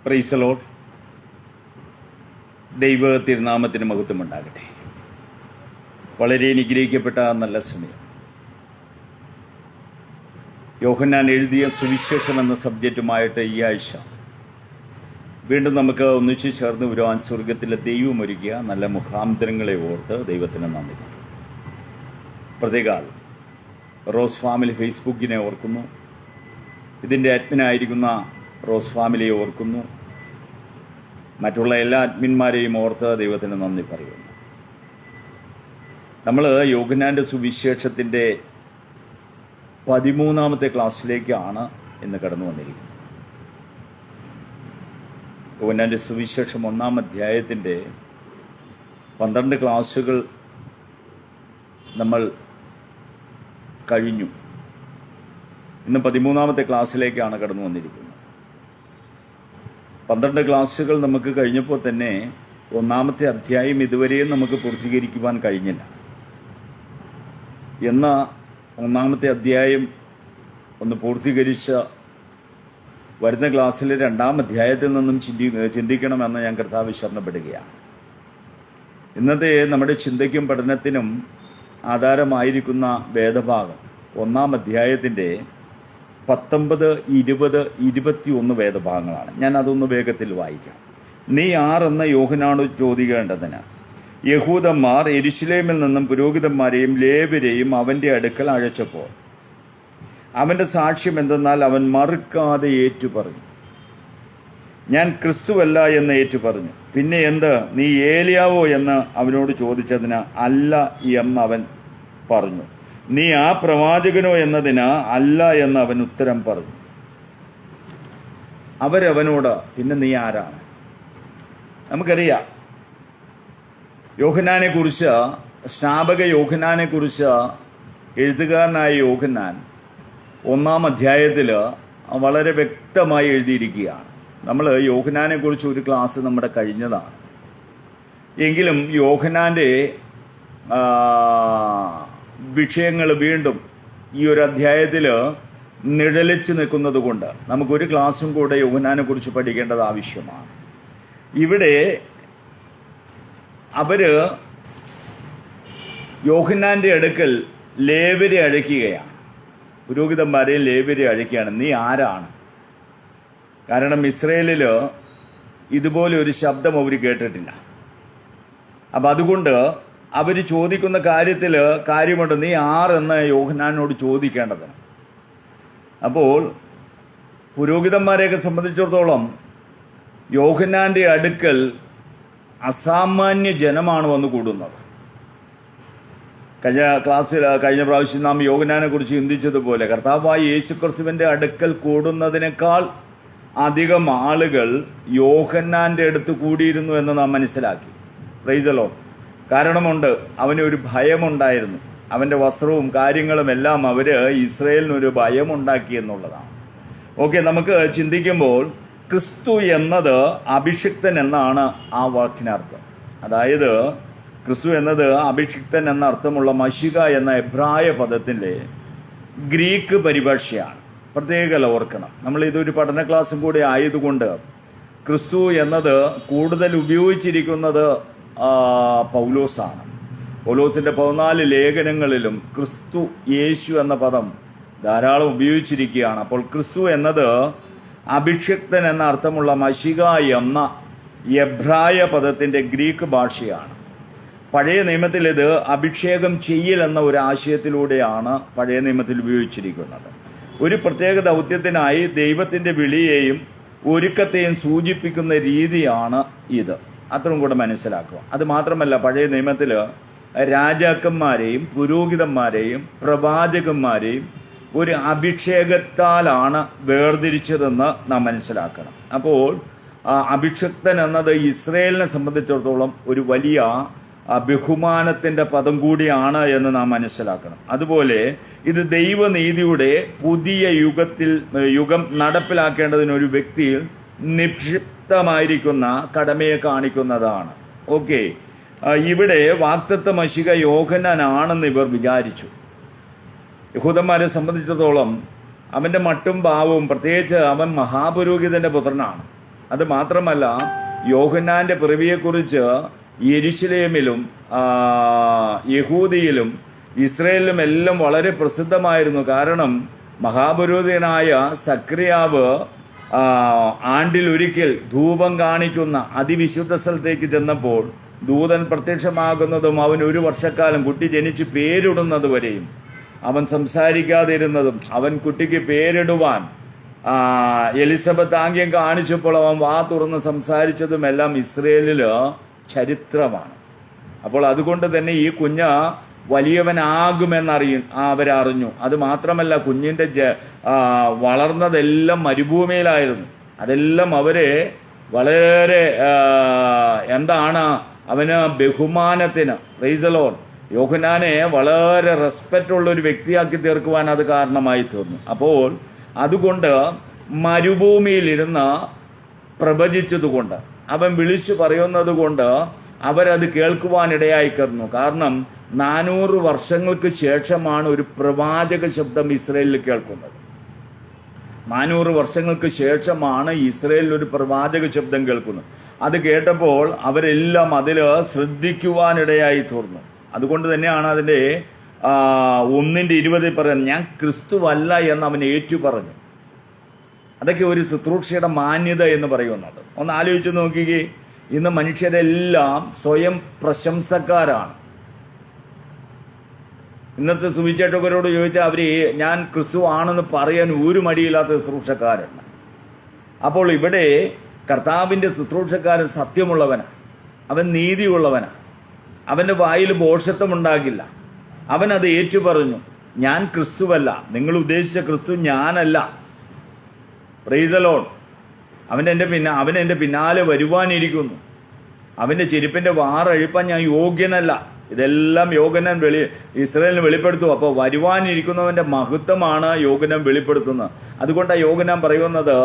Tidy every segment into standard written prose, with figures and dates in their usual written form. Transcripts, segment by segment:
Price the Lord. ദൈവ തിരുനാമത്തിന് മഹത്വമുണ്ടാകട്ടെ. വളരെ അനുഗ്രഹിക്കപ്പെട്ട നല്ല സമയം. യോഹന്നാൻ എഴുതിയ സുവിശേഷം എന്ന സബ്ജക്റ്റുമായിട്ട് ഈ ആഴ്ച വീണ്ടും നമുക്ക് ഒന്നിച്ചു ചേർന്ന് വരുവാൻ സ്വർഗത്തിലെ ദൈവം ഒരുക്കിയ നല്ല മുഖാന്തരങ്ങളെ ഓർത്ത് ദൈവത്തിന് നന്ദി. പ്രത്യേകാൽ റോസ് ഫാമിലി ഫേസ്ബുക്കിനെ ഓർക്കുന്നു, ഇതിൻ്റെ അഡ്മിനായിരിക്കുന്ന റോസ് ഫാമിലിയെ ഓർക്കുന്നു, മറ്റുള്ള എല്ലാ അഡ്മിന്മാരെയും ഓർത്ത് ദൈവത്തിന് നന്ദി പറയുന്നു. നമ്മൾ യോഹന്നാന്റെ സുവിശേഷത്തിൻ്റെ 13ാമത്തെ ക്ലാസ്സിലേക്കാണ് ഇന്ന് കടന്നു വന്നിരിക്കുന്നത്. യോഹന്നാന്റെ സുവിശേഷം 1-ാം അധ്യായത്തിൻ്റെ 12 ക്ലാസ്സുകൾ നമ്മൾ കഴിഞ്ഞു. ഇന്ന് 13ാമത്തെ ക്ലാസ്സിലേക്കാണ് കടന്നു വന്നിരിക്കുന്നത്. 12 ക്ലാസ്സുകൾ നമുക്ക് കഴിഞ്ഞപ്പോൾ തന്നെ 1-ാമത്തെ അധ്യായം ഇതുവരെയും നമുക്ക് പൂർത്തീകരിക്കുവാൻ കഴിഞ്ഞില്ല. എന്ന 1-ാമത്തെ അധ്യായം ഒന്ന് പൂർത്തീകരിച്ച വരുന്ന ക്ലാസ്സിൽ 2-ാം അധ്യായത്തിൽ നിന്നും ചിന്തിക്കണമെന്ന് ഞാൻ കർത്താവ് ശരണപ്പെടുകയാണ്. ഇന്നത്തെ നമ്മുടെ ചിന്തയ്ക്കും പഠനത്തിനും ആധാരമായിരിക്കുന്ന വേദഭാഗം 1-ാം അധ്യായത്തിൻ്റെ 19, 20, 21 വേദഭാഗങ്ങളാണ്. ഞാൻ അതൊന്ന് വേഗത്തിൽ വായിക്കാം. നീ ആരെന്ന് യോഹന്നാനോട് ചോദിക്കേണ്ടതിന് യഹൂദന്മാർ യെരുശലേമിൽ നിന്നും പുരോഹിതന്മാരെയും ലേവ്യരെയും അവൻ്റെ അടുക്കൽ അയച്ചപ്പോൾ അവൻ്റെ സാക്ഷ്യം എന്തെന്നാൽ അവൻ മറുക്കാതെ ഏറ്റുപറഞ്ഞു, ഞാൻ ക്രിസ്തുവല്ല എന്ന് ഏറ്റുപറഞ്ഞു. പിന്നെ എന്ത്, നീ ഏലിയാവോ എന്ന് അവനോട് ചോദിച്ചതിന് അല്ല എന്നവൻ പറഞ്ഞു. നീ ആ പ്രവാചകനോ എന്നതിന് അല്ല എന്ന് അവൻ ഉത്തരം പറഞ്ഞു. അവരവനോട് പിന്നെ നീ ആരാണ്? നമുക്കറിയാം യോഹന്നാനെ കുറിച്ച്, സ്നാപക യോഹന്നാനെ കുറിച്ച് എഴുത്തുകാരനായ യോഹന്നാൻ 1-ാം അധ്യായത്തിൽ വളരെ വ്യക്തമായി എഴുതിയിരിക്കുകയാണ്. നമ്മൾ യോഹന്നാനെ കുറിച്ച് ഒരു ക്ലാസ് നമ്മുടെ കഴിഞ്ഞതാണ്. എങ്കിലും യോഹന്നാന്റെ വിഷയങ്ങൾ വീണ്ടും ഈ ഒരു അധ്യായത്തിൽ നിഴലിച്ചു നിൽക്കുന്നത് കൊണ്ട് നമുക്കൊരു ക്ലാസ്സും കൂടെ യോഹന്നാനെ കുറിച്ച് പഠിക്കേണ്ടത് ആവശ്യമാണ്. ഇവിടെ അവര് യോഹന്നാന്റെ അടുക്കൽ ലേവ്യരെ അழைക്കുകയാണ്, പുരോഹിതന്മാരെ ലേവ്യരെ അழைക്കുകയാണ്. നീ ആരാണ്? കാരണം ഇസ്രയേലിൽ ഇതുപോലെ ഒരു ശബ്ദം അവർ കേട്ടിട്ടില്ല. അപ്പം അതുകൊണ്ട് അവർ ചോദിക്കുന്ന കാര്യത്തിൽ കാര്യമുണ്ട്. നീ ആരെന്ന് യോഹന്നാനോട് ചോദിക്കേണ്ടതിന്. അപ്പോൾ പുരോഹിതന്മാരെയൊക്കെ സംബന്ധിച്ചിടത്തോളം യോഹന്നാന്റെ അടുക്കൽ അസാമാന്യ ജനമാണ് വന്നു കൂടുന്നത്. കഴിഞ്ഞ പ്രാവശ്യം നാം യോഹന്നാനെ കുറിച്ച് ചിന്തിച്ചതുപോലെ കർത്താവായ യേശുക്രിസ്തുവിന്റെ അടുക്കൽ കൂടുന്നതിനേക്കാൾ അധികം ആളുകൾ യോഹന്നാന്റെ അടുത്ത് കൂടിയിരുന്നു എന്ന് നാം മനസ്സിലാക്കി. Price the Lord. കാരണമുണ്ട്, അവനൊരു ഭയമുണ്ടായിരുന്നു. അവന്റെ വസ്ത്രവും കാര്യങ്ങളും എല്ലാം ഇസ്രയേലിനൊരു ഭയമുണ്ടാക്കി എന്നുള്ളതാണ്. ഓക്കെ, നമുക്ക് ചിന്തിക്കുമ്പോൾ ക്രിസ്തു എന്നത് അഭിഷിക്തൻ എന്നാണ് ആ വാക്കിനർത്ഥം. അതായത് ക്രിസ്തു എന്നത് അഭിഷിക്തൻ എന്ന അർത്ഥമുള്ള മശിക എന്ന എബ്രായ പദത്തിന്റെ ഗ്രീക്ക് പരിഭാഷയാണ്. പ്രത്യേകം ഓർക്കണം, നമ്മൾ ഇതൊരു പഠന ക്ലാസ്സും കൂടെ ആയതുകൊണ്ട് ക്രിസ്തു എന്നത് കൂടുതൽ ഉപയോഗിച്ചിരിക്കുന്നത് പൗലോസാണ്. പൗലോസിന്റെ 14 ലേഖനങ്ങളിലും ക്രിസ്തു യേശു എന്ന പദം ധാരാളം ഉപയോഗിച്ചിരിക്കുകയാണ്. അപ്പോൾ ക്രിസ്തു എന്നത് അഭിഷിക്തൻ എന്ന അർത്ഥമുള്ള മശിക എന്ന എബ്രായ പദത്തിന്റെ ഗ്രീക്ക് ഭാഷയാണ്. പഴയ നിയമത്തിൽ ഇത് അഭിഷേകം ചെയ്യൽ എന്ന ഒരു ആശയത്തിലൂടെയാണ് പഴയ നിയമത്തിൽ ഉപയോഗിച്ചിരിക്കുന്നത്. ഒരു പ്രത്യേക ദൗത്യത്തിനായി ദൈവത്തിന്റെ വിളിയെയും ഒരുക്കത്തെയും സൂചിപ്പിക്കുന്ന രീതിയാണ് ഇത്. അത്രയും കൂടെ മനസ്സിലാക്കുക. അത് മാത്രമല്ല, പഴയ നിയമത്തിൽ രാജാക്കന്മാരെയും പുരോഹിതന്മാരെയും പ്രവാചകന്മാരെയും ഒരു അഭിഷേകത്താലാണ് വേർതിരിച്ചതെന്ന് നാം മനസ്സിലാക്കണം. അപ്പോൾ അഭിഷിക്തൻ എന്നത് ഇസ്രയേലിനെ സംബന്ധിച്ചിടത്തോളം ഒരു വലിയ ബഹുമാനത്തിന്റെ പദം കൂടിയാണ് എന്ന് നാം മനസ്സിലാക്കണം. അതുപോലെ ഇത് ദൈവനീതിയുടെ പുതിയ യുഗം നടപ്പിലാക്കേണ്ടതിന് ഒരു വ്യക്തിയിൽ നിക്ഷിപ്തമായിരിക്കുന്ന കടമയെ കാണിക്കുന്നതാണ്. ഓക്കെ, ഇവിടെ വാഗ്ദത്ത മശിക യോഹന്നാനാണെന്ന് ഇവർ വിചാരിച്ചു. യഹൂദന്മാരെ സംബന്ധിച്ചിടത്തോളം അവന്റെ മട്ടും ഭാവവും, പ്രത്യേകിച്ച് അവൻ മഹാപുരോഹിതന്റെ പുത്രനാണ്. അത് മാത്രമല്ല, യോഹന്നാന്റെ പിറവിയെക്കുറിച്ച് യെരുശലേമിലും യഹൂദിയിലും ഇസ്രയേലിലും എല്ലാം വളരെ പ്രസിദ്ധമായിരുന്നു. കാരണം മഹാപുരോഹിതനായ സക്രിയാവ് ആണ്ടിലൊരിക്കൽ ധൂപം കാണിക്കുന്ന അതിവിശുദ്ധ സ്ഥലത്തേക്ക് ചെന്നപ്പോൾ ദൂതൻ പ്രത്യക്ഷമാകുന്നതും അവൻ 1 വർഷക്കാലം കുട്ടി ജനിച്ച് പേരിടുന്നത് വരെയും അവൻ സംസാരിക്കാതിരുന്നതും അവൻ കുട്ടിക്ക് പേരിടുവാൻ എലിസബത്ത് ആംഗ്യം കാണിച്ചപ്പോൾ അവൻ വാ തുറന്ന് സംസാരിച്ചതുമെല്ലാം ഇസ്രയേലില് ചരിത്രമാണ്. അപ്പോൾ അതുകൊണ്ട് തന്നെ ഈ കുഞ്ഞ് അവരറിഞ്ഞു. അത് മാത്രമല്ല, കുഞ്ഞിന്റെ വളർന്നതെല്ലാം മരുഭൂമിയിലായിരുന്നു. അതെല്ലാം അവരെ വളരെ അവന് ബഹുമാനത്തിന്, പ്രൈസ് ദി ലോർഡ്, യോഹന്നാനെ വളരെ റെസ്പെക്റ്റ് ഉള്ള ഒരു വ്യക്തിയാക്കി തീർക്കുവാൻ അത് കാരണമായി തീർന്നു. അപ്പോൾ അതുകൊണ്ട് മരുഭൂമിയിലിരുന്ന് പ്രവചിച്ചതുകൊണ്ട്, അവൻ വിളിച്ചു പറയുന്നത് കൊണ്ട് അവരത് കേൾക്കുവാനിടയായി തീർന്നു. കാരണം 400 വർഷങ്ങൾക്ക് ശേഷമാണ് ഒരു പ്രവാചക ശബ്ദം ഇസ്രയേലിൽ കേൾക്കുന്നത്. 400 വർഷങ്ങൾക്ക് ശേഷമാണ് ഇസ്രയേലിൽ ഒരു പ്രവാചക ശബ്ദം കേൾക്കുന്നത്. അത് കേട്ടപ്പോൾ അവരെല്ലാം അതിൽ ശ്രദ്ധിക്കുവാനിടയായി തീർന്നു. അതുകൊണ്ട് തന്നെയാണ് അതിൻ്റെ 1:20 പറയുന്നത്, ഞാൻ ക്രിസ്തുവല്ല എന്ന് അവൻ ഏറ്റു പറഞ്ഞു. അതൊക്കെ ഒരു ശുശ്രൂഷയുടെ മാന്യത എന്ന് പറയുന്നത്. ഒന്ന് ആലോചിച്ച് നോക്കിക്കേ, ഇന്ന് മനുഷ്യരെല്ലാം സ്വയം പ്രശംസക്കാരാണ്. ഇന്നത്തെ സുവിശേഷകരോട് ചോദിച്ചാൽ അവർ ഞാൻ ക്രിസ്തു ആണെന്ന് പറയാൻ ഒരു മടിയില്ലാത്ത ശുശ്രൂഷക്കാരാണ്. അപ്പോൾ ഇവിടെ കർത്താവിൻ്റെ ശുശ്രൂഷക്കാരൻ സത്യമുള്ളവനാണ്, അവൻ നീതിയുള്ളവനാണ്, അവൻ്റെ വായിൽ ഭോഷത്വം ഉണ്ടാകില്ല. അവൻ അത് ഏറ്റുപറഞ്ഞു, ഞാൻ ക്രിസ്തുവല്ല, നിങ്ങൾ ഉദ്ദേശിച്ച ക്രിസ്തു ഞാനല്ല. Price the Lord. അവൻ എൻ്റെ പിന്നാലെ വരുവാനിരിക്കുന്നു. അവൻ്റെ ചെരുപ്പിൻ്റെ വാറഴിപ്പാൻ ഞാൻ യോഗ്യനല്ല. ഇതെല്ലാം യോഹന്നാൻ ഇസ്രായേലിന് വെളിപ്പെടുത്തും. അപ്പോൾ വരുവാനിരിക്കുന്നവന്റെ മഹത്വമാണ് യോഹന്നാൻ വെളിപ്പെടുത്തുന്നത്. അതുകൊണ്ടാണ് യോഹന്നാൻ പറയുന്നത്,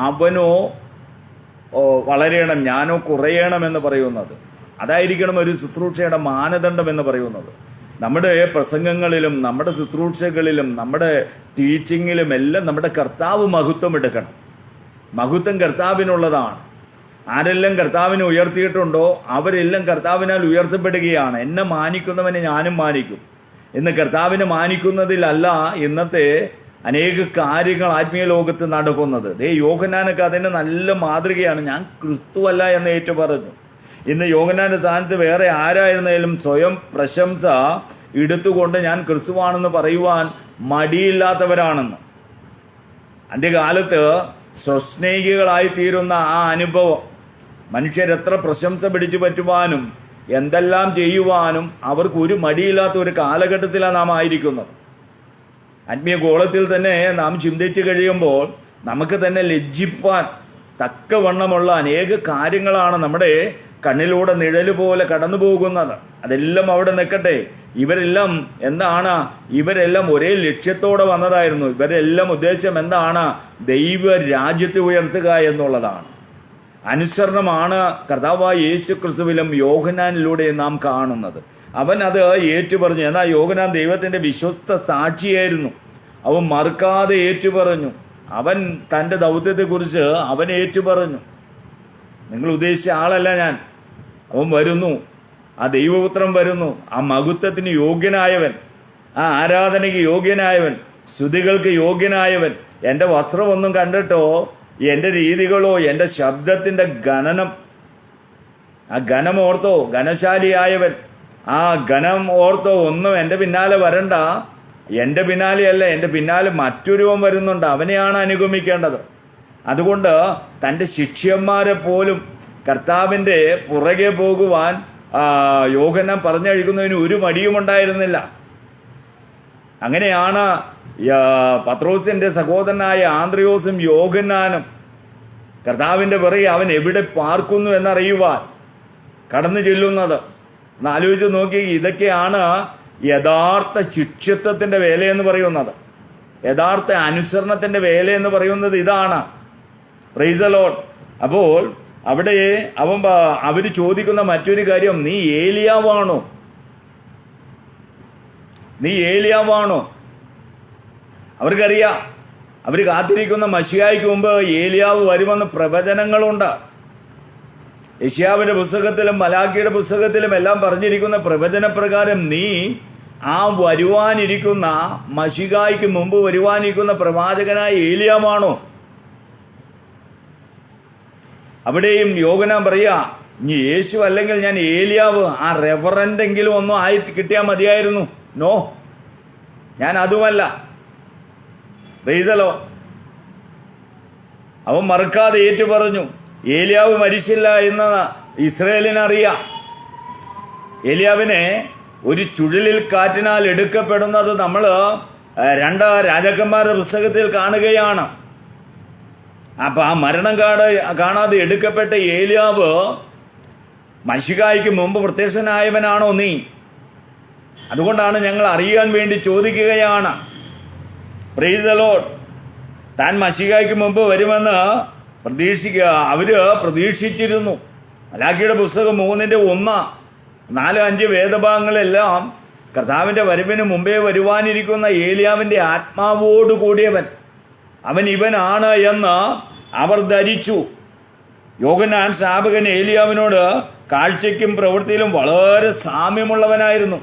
അവനോ വളരണം, ഞാനോ കുറയണം എന്ന് പറയുന്നത്. അതായിരിക്കണം ഒരു ശുശ്രൂഷയുടെ മാനദണ്ഡം എന്ന് പറയുന്നത്. നമ്മുടെ പ്രസംഗങ്ങളിലും നമ്മുടെ ശുശ്രൂഷകളിലും നമ്മുടെ ടീച്ചിങ്ങിലും എല്ലാം നമ്മുടെ കർത്താവ് മഹത്വം എടുക്കണം. മഹത്വം കർത്താവിനുള്ളതാണ്. ആരെല്ലാം കർത്താവിനെ ഉയർത്തിയിട്ടുണ്ടോ അവരെല്ലാം കർത്താവിനാൽ ഉയർത്തപ്പെടുകയാണ്. എന്നെ മാനിക്കുന്നവനെ ഞാനും മാനിക്കും. ഇന്ന് കർത്താവിനെ മാനിക്കുന്നതിലല്ല ഇന്നത്തെ അനേക കാര്യങ്ങൾ ആത്മീയ ലോകത്ത് നടക്കുന്നത്. യോഹന്നാനൊക്കെ അതിന് നല്ല മാതൃകയാണ്. ഞാൻ ക്രിസ്തുവല്ല എന്ന് ഏറ്റു പറഞ്ഞു. ഇന്ന് യോഹന്നാന്റെ സ്ഥാനത്ത് വേറെ ആരായിരുന്നാലും സ്വയം പ്രശംസ എടുത്തുകൊണ്ട് ഞാൻ ക്രിസ്തുവാണെന്ന് പറയുവാൻ മടിയില്ലാത്തവരാണെന്ന്. അന്ത്യകാലത്ത് സ്വസ്നേഹികളായി തീരുന്ന ആ അനുഭവം, മനുഷ്യരെത്ര പ്രശംസ പിടിച്ചു പറ്റുവാനും എന്തെല്ലാം ചെയ്യുവാനും അവർക്ക് ഒരു മടിയില്ലാത്ത ഒരു കാലഘട്ടത്തിലാണ് നാം ആയിരിക്കുന്നത്. ആത്മീയ ഗോളത്തിൽ തന്നെ നാം ചിന്തിച്ചു കഴിയുമ്പോൾ നമുക്ക് തന്നെ ലജ്ജിപ്പാൻ തക്കവണ്ണമുള്ള അനേക കാര്യങ്ങളാണ് നമ്മുടെ കണ്ണിലൂടെ നിഴല് പോലെ കടന്നു പോകുന്നത്. അതെല്ലാം അവിടെ നിൽക്കട്ടെ. ഇവരെല്ലാം എന്താണ്? ഇവരെല്ലാം ഒരേ ലക്ഷ്യത്തോടെ വന്നതായിരുന്നു. ഇവരെല്ലാം ഉദ്ദേശം എന്താണ്? ദൈവ രാജ്യത്തെ ഉയർത്തുക എന്നുള്ളതാണ്. അനുസരണമാണ് കർത്താവായ യേശു ക്രിസ്തുവിലും യോഹന്നാനിലൂടെ നാം കാണുന്നത്. അവൻ അത് ഏറ്റുപറഞ്ഞു. എന്നാൽ യോഹന്നാൻ ദൈവത്തിന്റെ വിശ്വസ്ത സാക്ഷിയായിരുന്നു. അവൻ മറുക്കാതെ ഏറ്റുപറഞ്ഞു. അവൻ തന്റെ ദൗത്യത്തെക്കുറിച്ച് അവൻ ഏറ്റുപറഞ്ഞു. നിങ്ങൾ ഉദ്ദേശിച്ച ആളല്ല ഞാൻ. അവൻ വരുന്നു, ആ ദൈവപുത്രൻ വരുന്നു, ആ മഹത്വത്തിന് യോഗ്യനായവൻ, ആ ആരാധനയ്ക്ക് യോഗ്യനായവൻ, സ്തുതികൾക്ക് യോഗ്യനായവൻ. എൻ്റെ വസ്ത്രമൊന്നും കണ്ടിട്ടോ, എൻ്റെ രീതികളോ, എൻ്റെ ശബ്ദത്തിൻ്റെ ഘനനം, ആ ഘനം ഓർത്തോ, ഘനശാലിയായവൻ, ആ ഘനം ഓർത്തോ ഒന്നും എൻ്റെ പിന്നാലെ വരണ്ട. എൻ്റെ പിന്നാലെയല്ല, എൻ്റെ പിന്നാലെ മറ്റൊരുവൻ വരുന്നുണ്ട്, അവനെയാണ് അനുഗമിക്കേണ്ടത്. അതുകൊണ്ട് തൻ്റെ ശിഷ്യന്മാരെ പോലും കർത്താവിൻ്റെ പുറകെ പോകുവാൻ യോഹന്നാൻ പറഞ്ഞഴിക്കുന്നതിന് ഒരു മടിയും ഉണ്ടായിരുന്നില്ല. അങ്ങനെയാണ് പത്രോസിന്റെ സഹോദരനായ ആന്ത്രയോസും യോഹന്നാനും കർത്താവിന്റെ പിറകെ അവൻ എവിടെ പാർക്കുന്നു എന്നറിയുവാൻ കടന്നു ചെല്ലുന്നത്. ഒന്ന് ആലോചിച്ച് നോക്കി. ഇതൊക്കെയാണ് യഥാർത്ഥ ശിഷ്യത്വത്തിന്റെ വേലയെന്ന് പറയുന്നത്. യഥാർത്ഥ അനുസരണത്തിന്റെ വേലയെന്ന് പറയുന്നത് ഇതാണ്. Price the Lord. അപ്പോൾ അവിടെ അവര് ചോദിക്കുന്ന മറ്റൊരു കാര്യം, നീ ഏലിയാവാണോ? നീ ഏലിയാവാണോ? അവർക്കറിയാം. അവർ കാത്തിരിക്കുന്ന മശിഹായ്ക്ക് മുമ്പ് ഏലിയാവ് വരുമെന്ന് പ്രവചനങ്ങളുണ്ട്. യെശയ്യാവിന്റെ പുസ്തകത്തിലും മലാക്കിയുടെ പുസ്തകത്തിലും എല്ലാം പറഞ്ഞിരിക്കുന്ന പ്രവചനപ്രകാരം നീ ആ വരുവാനിരിക്കുന്ന മശിഹായ്ക്ക് മുമ്പ് വരുവാനിരിക്കുന്ന പ്രവാചകനായ ഏലിയാവാണോ? അവിടെയും യോഹന്നാൻ പറയാ, ഇനി യേശു അല്ലെങ്കിൽ ഞാൻ ഏലിയാവ്, ആ റെവറൻഡെങ്കിലും ഒന്നും ആയിട്ട് കിട്ടിയാൽ മതിയായിരുന്നു. നോ, ഞാൻ അതുമല്ല. റീതലോ അവൻ മറക്കാതെ ഏറ്റു പറഞ്ഞു, ഏലിയാവ് മരിച്ചില്ല എന്ന് ഇസ്രയേലിനറിയാം. ഏലിയാവിനെ ഒരു ചുഴലിൽ കാറ്റിനാൽ എടുക്കപ്പെടുന്നത് നമ്മൾ 2 രാജാക്കന്മാരുടെ പുസ്തകത്തിൽ കാണുകയാണ്. അപ്പൊ ആ മരണം കാണാതെ എടുക്കപ്പെട്ട ഏലിയാവ് മശിഹായ്ക്ക് മുമ്പ് പ്രത്യക്ഷനായവനാണോ നീ? അതുകൊണ്ടാണ് ഞങ്ങൾ അറിയാൻ വേണ്ടി ചോദിക്കുകയാണ്. Price the Lord. താൻ മശിഹായ്ക്ക് മുമ്പ് വരുമെന്ന് അവര് പ്രതീക്ഷിച്ചിരുന്നു. മലാക്കിയുടെ പുസ്തകം 3:1, 4, 5 വേദഭാഗങ്ങളെല്ലാം കർത്താവിന്റെ വരവിന് മുമ്പേ വരുവാനിരിക്കുന്ന ഏലിയാവിന്റെ ആത്മാവോട് കൂടിയവൻ, അവൻ ഇവനാണ് എന്ന് അവർ ധരിച്ചു. യോഹന്നാൻ സ്നാപകൻ ഏലിയാവിനോട് കാഴ്ചയ്ക്കും പ്രവൃത്തിയിലും വളരെ സാമ്യമുള്ളവനായിരുന്നു.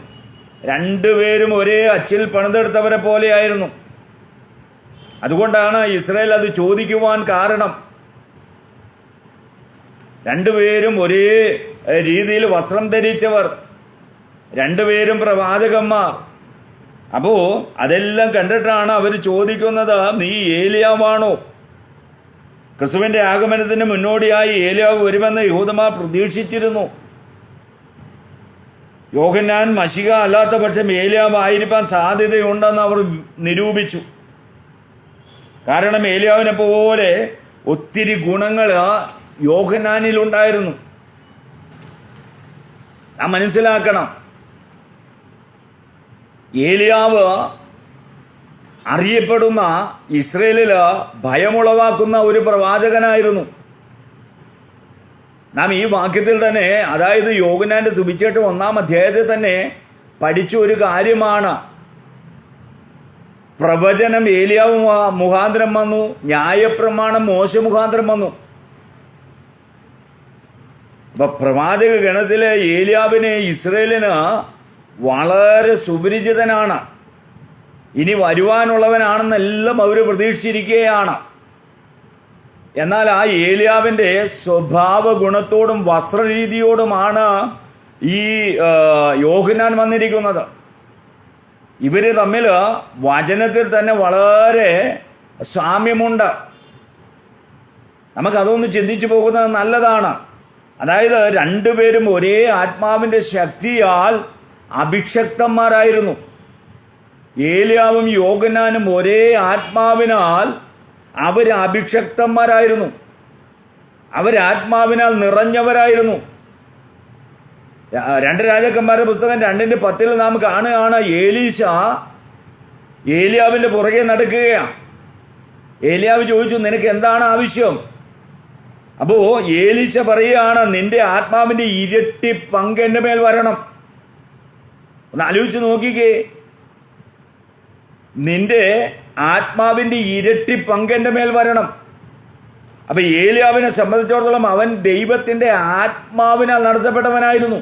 രണ്ടുപേരും ഒരേ അച്ചിൽ പണിതെടുത്തവരെ പോലെയായിരുന്നു. അതുകൊണ്ടാണ് ഇസ്രായേൽ അത് ചോദിക്കുവാൻ കാരണം. രണ്ടുപേരും ഒരേ രീതിയിൽ വസ്ത്രം ധരിച്ചവർ, രണ്ടുപേരും പ്രവാചകന്മാർ. അപ്പോ അതെല്ലാം കണ്ടിട്ടാണ് അവർ ചോദിക്കുന്നത്, നീ ഏലിയാവാണോ? ക്രിസ്തുവിന്റെ ആഗമനത്തിന് മുന്നോടിയായി ഏലിയാവ് വരുമെന്ന് യഹൂദന്മാർ പ്രതീക്ഷിച്ചിരുന്നു. യോഹന്നാൻ മശിഹ അല്ലാത്ത പക്ഷം ഏലിയാവ് ആയിരിക്കാൻ സാധ്യതയുണ്ടെന്ന് അവർ നിരൂപിച്ചു. കാരണം ഏലിയാവിനെ പോലെ ഒത്തിരി ഗുണങ്ങൾ യോഹന്നാനിലുണ്ടായിരുന്നു. നാം മനസ്സിലാക്കണം, ഏലിയാവ് അറിയപ്പെടുന്ന ഇസ്രയേലില് ഭയമുളവാക്കുന്ന ഒരു പ്രവാചകനായിരുന്നു. നാം ഈ വാക്യത്തിൽ തന്നെ, അതായത് യോഹന്നാന്റെ സുവിശേഷം 1-ാം അധ്യായത്തിൽ തന്നെ പഠിച്ച ഒരു കാര്യമാണ്. പ്രവചനം ഏലിയാവ് മുഖാന്തരം വന്നു, ന്യായപ്രമാണം മോശ മുഖാന്തരം വന്നു. അപ്പൊ പ്രവാചക ഗണത്തിലെ ഏലിയാവിനെ ഇസ്രയേലിന് വളരെ സുപരിചിതനാണ്. ഇനി വരുവാനുള്ളവനാണെന്നെല്ലാം അവർ പ്രതീക്ഷിച്ചിരിക്കുകയാണ്. എന്നാൽ ആ ഏലിയാവിന്റെ സ്വഭാവ ഗുണത്തോടും വസ്ത്രരീതിയോടുമാണ് ഈ യോഹന്നാൻ വന്നിരിക്കുന്നത്. ഇവര് തമ്മിൽ വചനത്തിൽ തന്നെ വളരെ സാമ്യമുണ്ട്. നമുക്കതൊന്ന് ചിന്തിച്ചു പോകുന്നത് നല്ലതാണ്. അതായത് രണ്ടുപേരും ഒരേ ആത്മാവിന്റെ ശക്തിയാൽ അഭിഷക്തന്മാരായിരുന്നു. ഏലിയാവും യോഹന്നാനും ഒരേ ആത്മാവിനാൽ അവർ അഭിഷക്തന്മാരായിരുന്നു. അവരാത്മാവിനാൽ നിറഞ്ഞവരായിരുന്നു. 2 രാജാക്കന്മാരുടെ പുസ്തകം 2:10 നാം കാണുകയാണ്, ഏലീശ ഏലിയാവിന്റെ പുറകെ നടക്കുകയാണ്. ഏലിയാവ് ചോദിച്ചു, നിനക്ക് എന്താണ് ആവശ്യം? അപ്പോ ഏലീശ പറയുകയാണ്, നിന്റെ ആത്മാവിന്റെ ഇരട്ടി പങ്ക് എന്റെ മേൽ വരണം. ഒന്ന് ആലോചിച്ച് നോക്കിക്കേ, നിന്റെ ആത്മാവിന്റെ ഇരട്ടി പങ്ക് എന്റെ മേൽ വരണം. അപ്പൊ ഏലിയാവിനെ സംബന്ധിച്ചിടത്തോളം അവൻ ദൈവത്തിന്റെ ആത്മാവിനാൽ നടത്തപ്പെട്ടവനായിരുന്നു.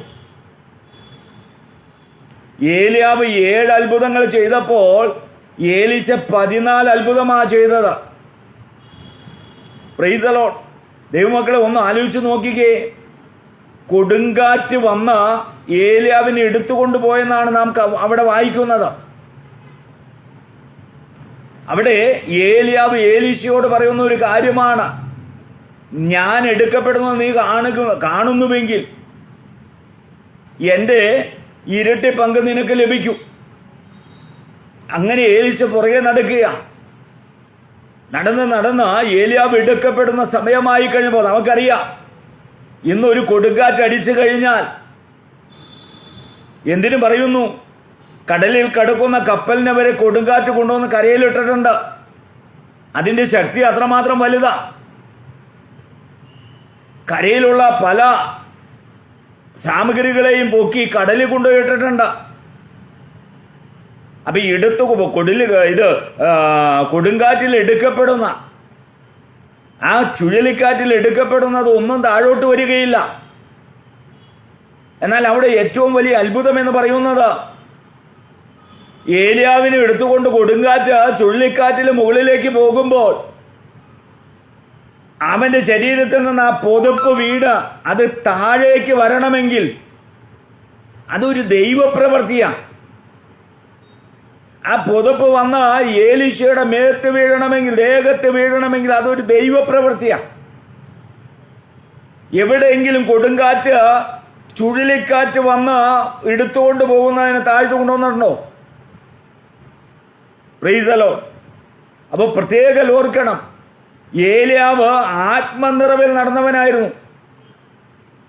ഏലിയാവ് 7 അത്ഭുതങ്ങൾ ചെയ്തപ്പോൾ ഏലീശ 14 അത്ഭുതമാണ് ചെയ്തത്. Price the Lord. ദൈവമക്കളെ ഒന്ന് ആലോചിച്ച് നോക്കിക്കേ, കൊടുങ്കാറ്റ് വന്ന് ഏലിയാവിനെ എടുത്തുകൊണ്ടുപോയെന്നാണ് നാം അവിടെ വായിക്കുന്നത്. അവിടെ ഏലിയാവ് ഏലീശയോട് പറയുന്ന ഒരു കാര്യമാണ്, ഞാൻ എടുക്കപ്പെടുന്നത് നീ കാണുന്നുവെങ്കിൽ എൻ്റെ ഇരട്ടി പങ്ക് നിനക്ക് ലഭിക്കും. അങ്ങനെ ഏലീശ പുറകെ നടക്കുക. നടന്ന് ഏലിയാവ് എടുക്കപ്പെടുന്ന സമയമായി കഴിഞ്ഞപ്പോൾ നമുക്കറിയാം, ഇന്നൊരു കൊടുങ്കാറ്റ് അടിച്ചു കഴിഞ്ഞാൽ എന്തിനു പറയുന്നു, കടലിൽ കിടക്കുന്ന കപ്പലിനെ വരെ കൊടുങ്കാറ്റ് കൊണ്ടുവന്ന് കരയിലിട്ടിട്ടുണ്ട്. അതിന്റെ ശക്തി അത്രമാത്രം വലുതാ. കരയിലുള്ള പല സാമഗ്രികളെയും പൊക്കി കടലിൽ കൊണ്ടുപോയിട്ടിട്ടുണ്ട്. അപ്പൊ ഈ കൊടുങ്കാറ്റിൽ എടുക്കപ്പെടുന്ന, ആ ചുഴലിക്കാറ്റിൽ എടുക്കപ്പെടുന്നത് ഒന്നും താഴോട്ട് വരികയില്ല. എന്നാൽ അവിടെ ഏറ്റവും വലിയ അത്ഭുതം എന്ന് പറയുന്നത്, ഏലിയാവിനെ എടുത്തുകൊണ്ട് കൊടുങ്കാറ്റ് ചുഴലിക്കാറ്റിൽ മുകളിലേക്ക് പോകുമ്പോൾ അവന്റെ ശരീരത്തിൽ നിന്ന് ആ പുതപ്പ് വീട് അത് താഴേക്ക് വരണമെങ്കിൽ അതൊരു ദൈവപ്രവൃത്തിയാണ്. ആ പുതപ്പ് വന്ന് ഏലീശയുടെ മേത്ത് വീഴണമെങ്കിൽ, ദേഹത്ത് വീഴണമെങ്കിൽ അതൊരു ദൈവപ്രവൃത്തിയാണ്. എവിടെയെങ്കിലും കൊടുങ്കാറ്റ് ചുഴലിക്കാറ്റ് വന്ന് എടുത്തുകൊണ്ട് പോകുന്നതിന് താഴ്ത്തു കൊണ്ടുവന്നിട്ടുണ്ടോ? Praise the Lord. അപ്പൊ പ്രത്യേകം ഓർക്കണം, ഏലിയാവ് ആത്മനിറവിൽ നടന്നവനായിരുന്നു.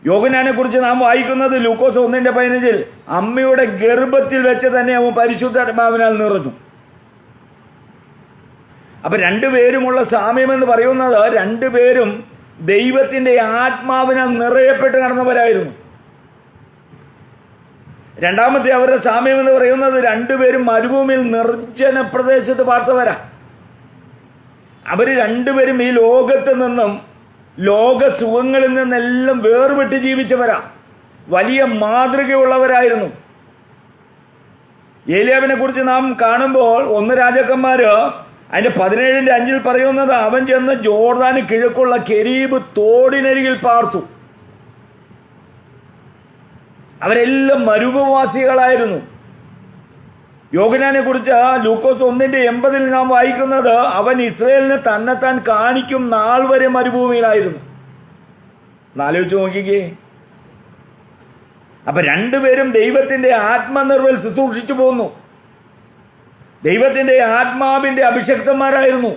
യോഹന്നാനെ കുറിച്ച് നാം വായിക്കുന്നത് ലൂക്കോസ് 1:15 അമ്മയുടെ ഗർഭത്തിൽ വെച്ച് തന്നെ അവൻ പരിശുദ്ധാത്മാവിനാൽ നിറഞ്ഞു. അപ്പൊ രണ്ടുപേരുമുള്ള സാമ്യം എന്ന് പറയുന്നത്, രണ്ടുപേരും ദൈവത്തിന്റെ ആത്മാവിനാൽ നിറയപ്പെട്ട് നടന്നവരായിരുന്നു. രണ്ടാമത്തെ അവരുടെ സാമ്യം എന്ന് പറയുന്നത്, രണ്ടുപേരും മരുഭൂമിയിൽ നിർജ്ജന പ്രദേശത്ത് പാർത്തവരാ. അവര് രണ്ടുപേരും ഈ ലോകത്ത് നിന്നും, ലോക സുഖങ്ങളിൽ നിന്നെല്ലാം വേർപെട്ട് ജീവിച്ചവരാ. വലിയ മാതൃകയുള്ളവരായിരുന്നു. ഏലിയാവിനെ കുറിച്ച് നാം കാണുമ്പോൾ 1 രാജാക്കന്മാര് അതിന്റെ 17:5 പറയുന്നത്, അവൻ ചെന്ന് ജോർദാന് കിഴക്കുള്ള കെരീബ് തോടിനരികിൽ പാർത്തു. അവരെല്ലാം മരുഭൂവാസികളായിരുന്നു. യോഹന്നാനെ കുറിച്ച് ലൂക്കോസ് 1:80 നാം വായിക്കുന്നത്, അവൻ ഇസ്രയേലിന് തന്നെത്താൻ കാണിക്കും നാൾ വരെ മരുഭൂമിയിലായിരുന്നു. ആലോചിച്ച് നോക്കിക്കേ. അപ്പൊ രണ്ടുപേരും ദൈവത്തിന്റെ ആത്മനിർവൽ ശുശ്രൂഷിച്ചു പോന്നു. ദൈവത്തിന്റെ ആത്മാവിന്റെ അഭിഷക്തന്മാരായിരുന്നു.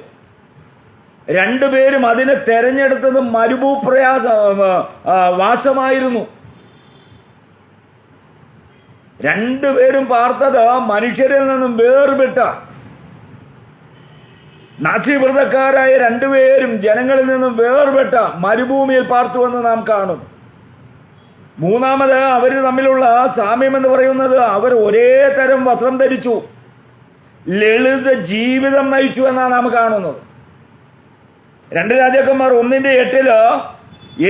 രണ്ടുപേരും അതിനെ തെരഞ്ഞെടുത്തത് വാസമായിരുന്നു. രണ്ടുപേരും പാർത്തത് മനുഷ്യരിൽ നിന്നും വേർപെട്ട നാസിവ്രതക്കാരായ രണ്ടുപേരും ജനങ്ങളിൽ നിന്നും വേർപെട്ട മരുഭൂമിയിൽ പാർത്തുവെന്ന് നാം കാണും. മൂന്നാമത് അവർ തമ്മിലുള്ള സാമ്യം എന്ന് പറയുന്നത്, അവർ ഒരേ തരം വസ്ത്രം ധരിച്ചു, ലളിത ജീവിതം നയിച്ചു എന്നാണ് നാം കാണുന്നത്. 2 രാജാക്കന്മാർ 1:8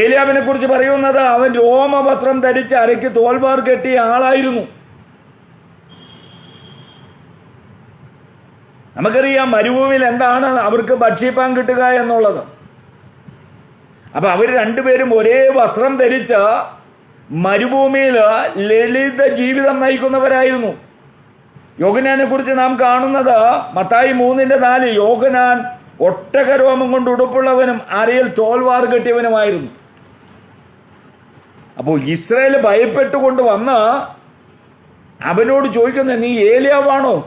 ഏലിയാവിനെ കുറിച്ച് പറയുന്നത്, അവൻ രോമവസ്ത്രം ധരിച്ച് അരയ്ക്ക് തോൽവാർ കെട്ടിയ ആളായിരുന്നു. നമുക്കറിയാം മരുഭൂമിയിൽ എന്താണ് അവർക്ക് ഭക്ഷിപ്പാൻ കിട്ടുക എന്നുള്ളത്. അപ്പൊ അവർ രണ്ടുപേരും ഒരേ വസ്ത്രം ധരിച്ച് മരുഭൂമിയിൽ ലളിത ജീവിതം നയിക്കുന്നവരായിരുന്നു. യോഹന്നാനെ കുറിച്ച് നാം കാണുന്നത് മത്തായി 3:4, യോഹന്നാൻ ഒട്ടകരോമം കൊണ്ട് ഉടുപ്പുള്ളവനും അരയിൽ തോൽവാർ കെട്ടിയവനുമായിരുന്നു. അപ്പോൾ ഇസ്രായേൽ ഭയപ്പെട്ടുകൊണ്ട് വന്ന് അവനോട് ചോദിക്കുന്നത്, നീ ഏലിയാവാണോ?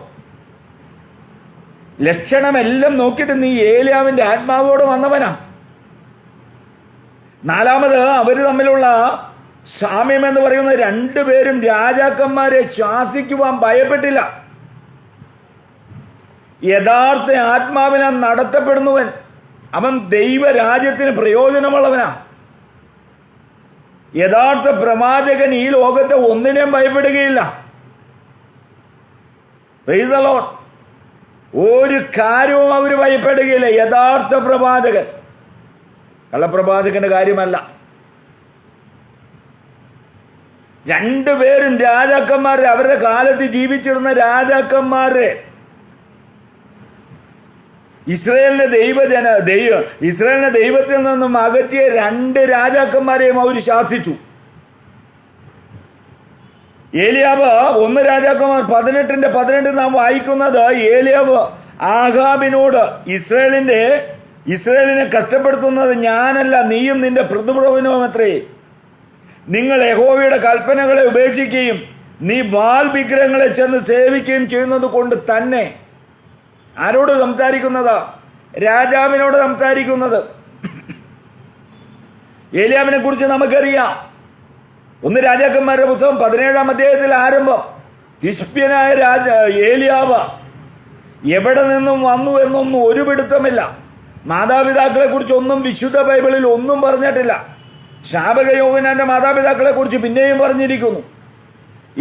ലക്ഷണമെല്ലാം നോക്കിയിട്ട് നീ ഏലിയാവിന്റെ ആത്മാവോട് വന്നവനാ. നാലാമത് അവര് തമ്മിലുള്ള സാമ്യം എന്ന് പറയുന്നത്, രണ്ടുപേരും രാജാക്കന്മാരെ ശാസിക്കുവാൻ ഭയപ്പെട്ടില്ല. യഥാർത്ഥ ആത്മാവിനാൽ നടത്തപ്പെടുന്നവൻ അവൻ ദൈവരാജ്യത്തിന് പ്രയോജനമുള്ളവനാ. യഥാർത്ഥ പ്രവാചകൻ ഈ ലോകത്തെ ഒന്നിനെയും ഭയപ്പെടുകയില്ല. Price the Lord. ഒരു കാര്യവും അവർ ഭയപ്പെടുകയില്ല. യഥാർത്ഥ പ്രവാചകൻ, കള്ളപ്രവാചകന്റെ കാര്യമല്ല. രണ്ടുപേരും രാജാക്കന്മാരെ, അവരുടെ കാലത്ത് ജീവിച്ചിരുന്ന രാജാക്കന്മാരെ, ഇസ്രായേലിന്റെ ദൈവത്തിൽ നിന്നും അകറ്റിയ 2 രാജാക്കന്മാരെയും അവർ ശാസിച്ചു. ഏലിയാവ് 1 രാജാക്കന്മാർ 18:18 നാം വായിക്കുന്നത്, ഏലിയാവ് ആഹാബിനോട്, ഇസ്രായേലിനെ കഷ്ടപ്പെടുത്തുന്നത് ഞാനല്ല, നീയും നിന്റെ പ്രതിപ്രഭുവുമത്രേ. നിങ്ങൾ യഹോവയുടെ കൽപ്പനകളെ ഉപേക്ഷിക്കുകയും നീ ബാൽ വിഗ്രഹങ്ങളെ ചെന്ന് സേവിക്കുകയും ചെയ്യുന്നത് കൊണ്ട് തന്നെ. ആരോട് സംസാരിക്കുന്നത്? രാജാവിനോട് സംസാരിക്കുന്നത്. ഏലിയാവിനെ കുറിച്ച് നമുക്കറിയാം. 1 രാജാക്കന്മാരുടെ പുസ്തകം 17-ാം അധ്യായത്തിൽ ആരംഭം, തിശ്ബ്യനായ ഏലിയാവ് എവിടെ നിന്നും വന്നു എന്നൊന്നും ഒരു പിടുത്തമില്ല. മാതാപിതാക്കളെ കുറിച്ച് ഒന്നും വിശുദ്ധ ബൈബിളിൽ ഒന്നും പറഞ്ഞിട്ടില്ല. ശാപക യോഹന്നാന്റെ മാതാപിതാക്കളെ കുറിച്ച് പിന്നെയും പറഞ്ഞിരിക്കുന്നു.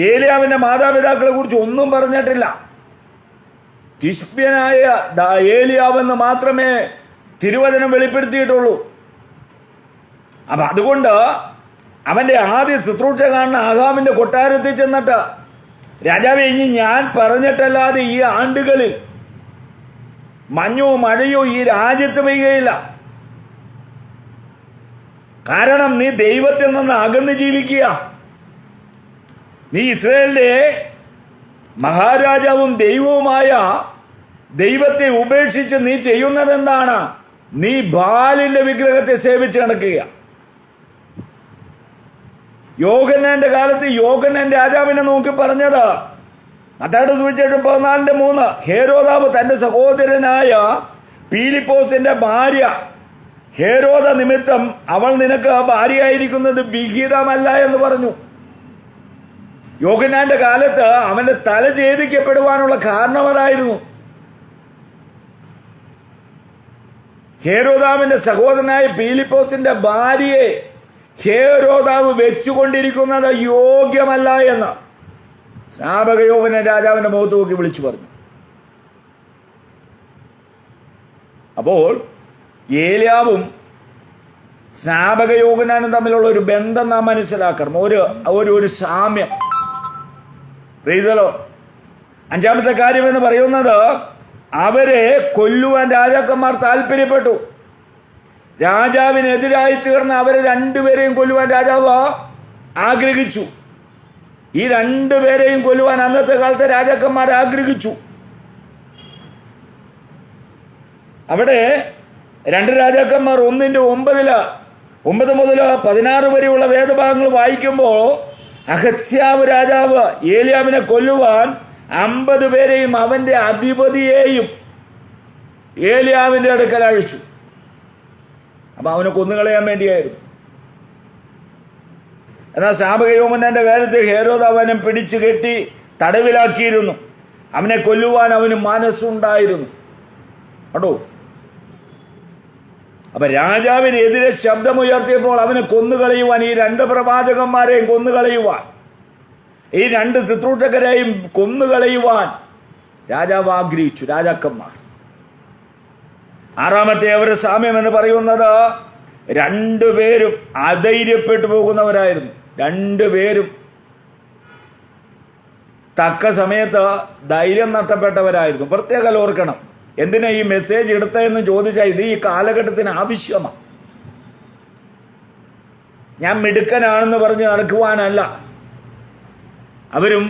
ഏലിയാവിന്റെ മാതാപിതാക്കളെ കുറിച്ച് ഒന്നും പറഞ്ഞിട്ടില്ല. തിശ്ബ്യനായ ഏലിയാവെന്ന് മാത്രമേ തിരുവചനം വെളിപ്പെടുത്തിയിട്ടുള്ളൂ. അപ്പൊ അതുകൊണ്ട് അവന്റെ ആദ്യ ശുശ്രൂഷ കാണുന്ന ആഹാബിന്റെ കൊട്ടാരത്തിൽ ചെന്നിട്ട്, രാജാവേ, ഇനി ഞാൻ പറഞ്ഞിട്ടല്ലാതെ ഈ ആണ്ടുകളിൽ മഞ്ഞോ മഴയോ ഈ രാജ്യത്ത് പെയ്യുകയില്ല. കാരണം നീ ദൈവത്തിൽ നിന്ന് അകന്ന് ജീവിക്കുക. നീ ഇസ്രായേലിന്റെ മഹാരാജാവും ദൈവവുമായ ദൈവത്തെ ഉപേക്ഷിച്ച് നീ ചെയ്യുന്നത് എന്താണ്? നീ ബാലിന്റെ വിഗ്രഹത്തെ സേവിച്ച് നടക്കുക. യോഹന്നാന്റെ കാലത്ത് യോഹന്നാൻ രാജാവിനെ നോക്കി പറഞ്ഞത്, മത്തായിയുടെ സുവിശേഷം 14:3, ഹേരോദാവ് തന്റെ സഹോദരനായ പീലിപ്പോസിന്റെ ഭാര്യ ഹേരോദ നിമിത്തം അവൾ നിനക്ക് ഭാര്യയായിരിക്കുന്നത് വിഹിതമല്ല എന്ന് പറഞ്ഞു. യോഹന്നാന്റെ കാലത്ത് അവന്റെ തല ഛേദിക്കപ്പെടുവാനുള്ള കാരണം അതായിരുന്നു. ഹേരോദാവിന്റെ സഹോദരനായ പീലിപ്പോസിന്റെ ഭാര്യയെ ഹേരോദാവ് വെച്ചുകൊണ്ടിരിക്കുന്നത് യോഗ്യമല്ല എന്ന് സ്നാപക യോഹന്നാൻ രാജാവിന്റെ മുഖത്ത് നോക്കി വിളിച്ചു പറഞ്ഞു. അപ്പോൾ ഏലിയാവും സ്നാപക യോഹന്നാനും തമ്മിലുള്ള ഒരു ബന്ധം നാം മനസ്സിലാക്കണം. ഒരു സാമ്യം. പ്രീതലോ, അഞ്ചാമത്തെ കാര്യം എന്ന് പറയുന്നത്, അവരെ കൊല്ലുവാൻ രാജാക്കന്മാർ താല്പര്യപ്പെട്ടു. രാജാവിനെതിരായി തീർന്ന അവരെ രണ്ടുപേരെയും കൊല്ലുവാൻ രാജാവ് ആഗ്രഹിച്ചു. ഈ രണ്ടുപേരെയും കൊല്ലുവാൻ അന്നത്തെ കാലത്തെ രാജാക്കന്മാർ ആഗ്രഹിച്ചു. അവിടെ 2 രാജാക്കന്മാർ 1:9 മുതൽ 16 വരെയുള്ള വേദഭാഗങ്ങൾ വായിക്കുമ്പോൾ, അഹസ്യാവ് രാജാവ് ഏലിയാവിനെ കൊല്ലുവാൻ 50 പേരെയും അവന്റെ അധിപതിയെയും ഏലിയാവിന്റെ അടുക്കൽ അയച്ചു. അപ്പൊ അവനെ കൊന്നുകളയാൻ വേണ്ടിയായിരുന്നു. എന്നാൽ സ്നാപക യോഹന്നാന്റെ കാര്യത്തിൽ ഹേരോദ് അവനെ പിടിച്ചു കെട്ടി തടവിലാക്കിയിരുന്നു. അവനെ കൊല്ലുവാൻ അവന് മനസ്സുണ്ടായിരുന്നു. കേട്ടോ. അപ്പൊ രാജാവിനെതിരെ ശബ്ദമുയർത്തിയപ്പോൾ അവനെ കൊന്നുകളയുവാൻ, ഈ 2 പ്രവാചകന്മാരെയും കൊന്നുകളയുവാൻ, ഈ 2 ശുശ്രൂഷകരെയും കൊന്നുകളയുവാൻ രാജാവ് ആഗ്രഹിച്ചു. രാജാക്കന്മാർ. 6ാമത്തെ അവരുടെ സാമ്യം എന്ന് പറയുന്നത്, 2 പേരും അധൈര്യപ്പെട്ടു പോകുന്നവരായിരുന്നു. 2 പേരും തക്ക സമയത്ത് ധൈര്യം നഷ്ടപ്പെട്ടവരായിരുന്നു. പ്രത്യേകം ഓർക്കണം. എന്തിനാ ഈ മെസ്സേജ് എടുത്തതെന്ന് ചോദിച്ചാൽ, ഇത് ഈ കാലഘട്ടത്തിന് ആവശ്യമാണ്. ഞാൻ മിടുക്കനാണെന്ന് പറഞ്ഞ് നടക്കുവാനല്ല. അവരും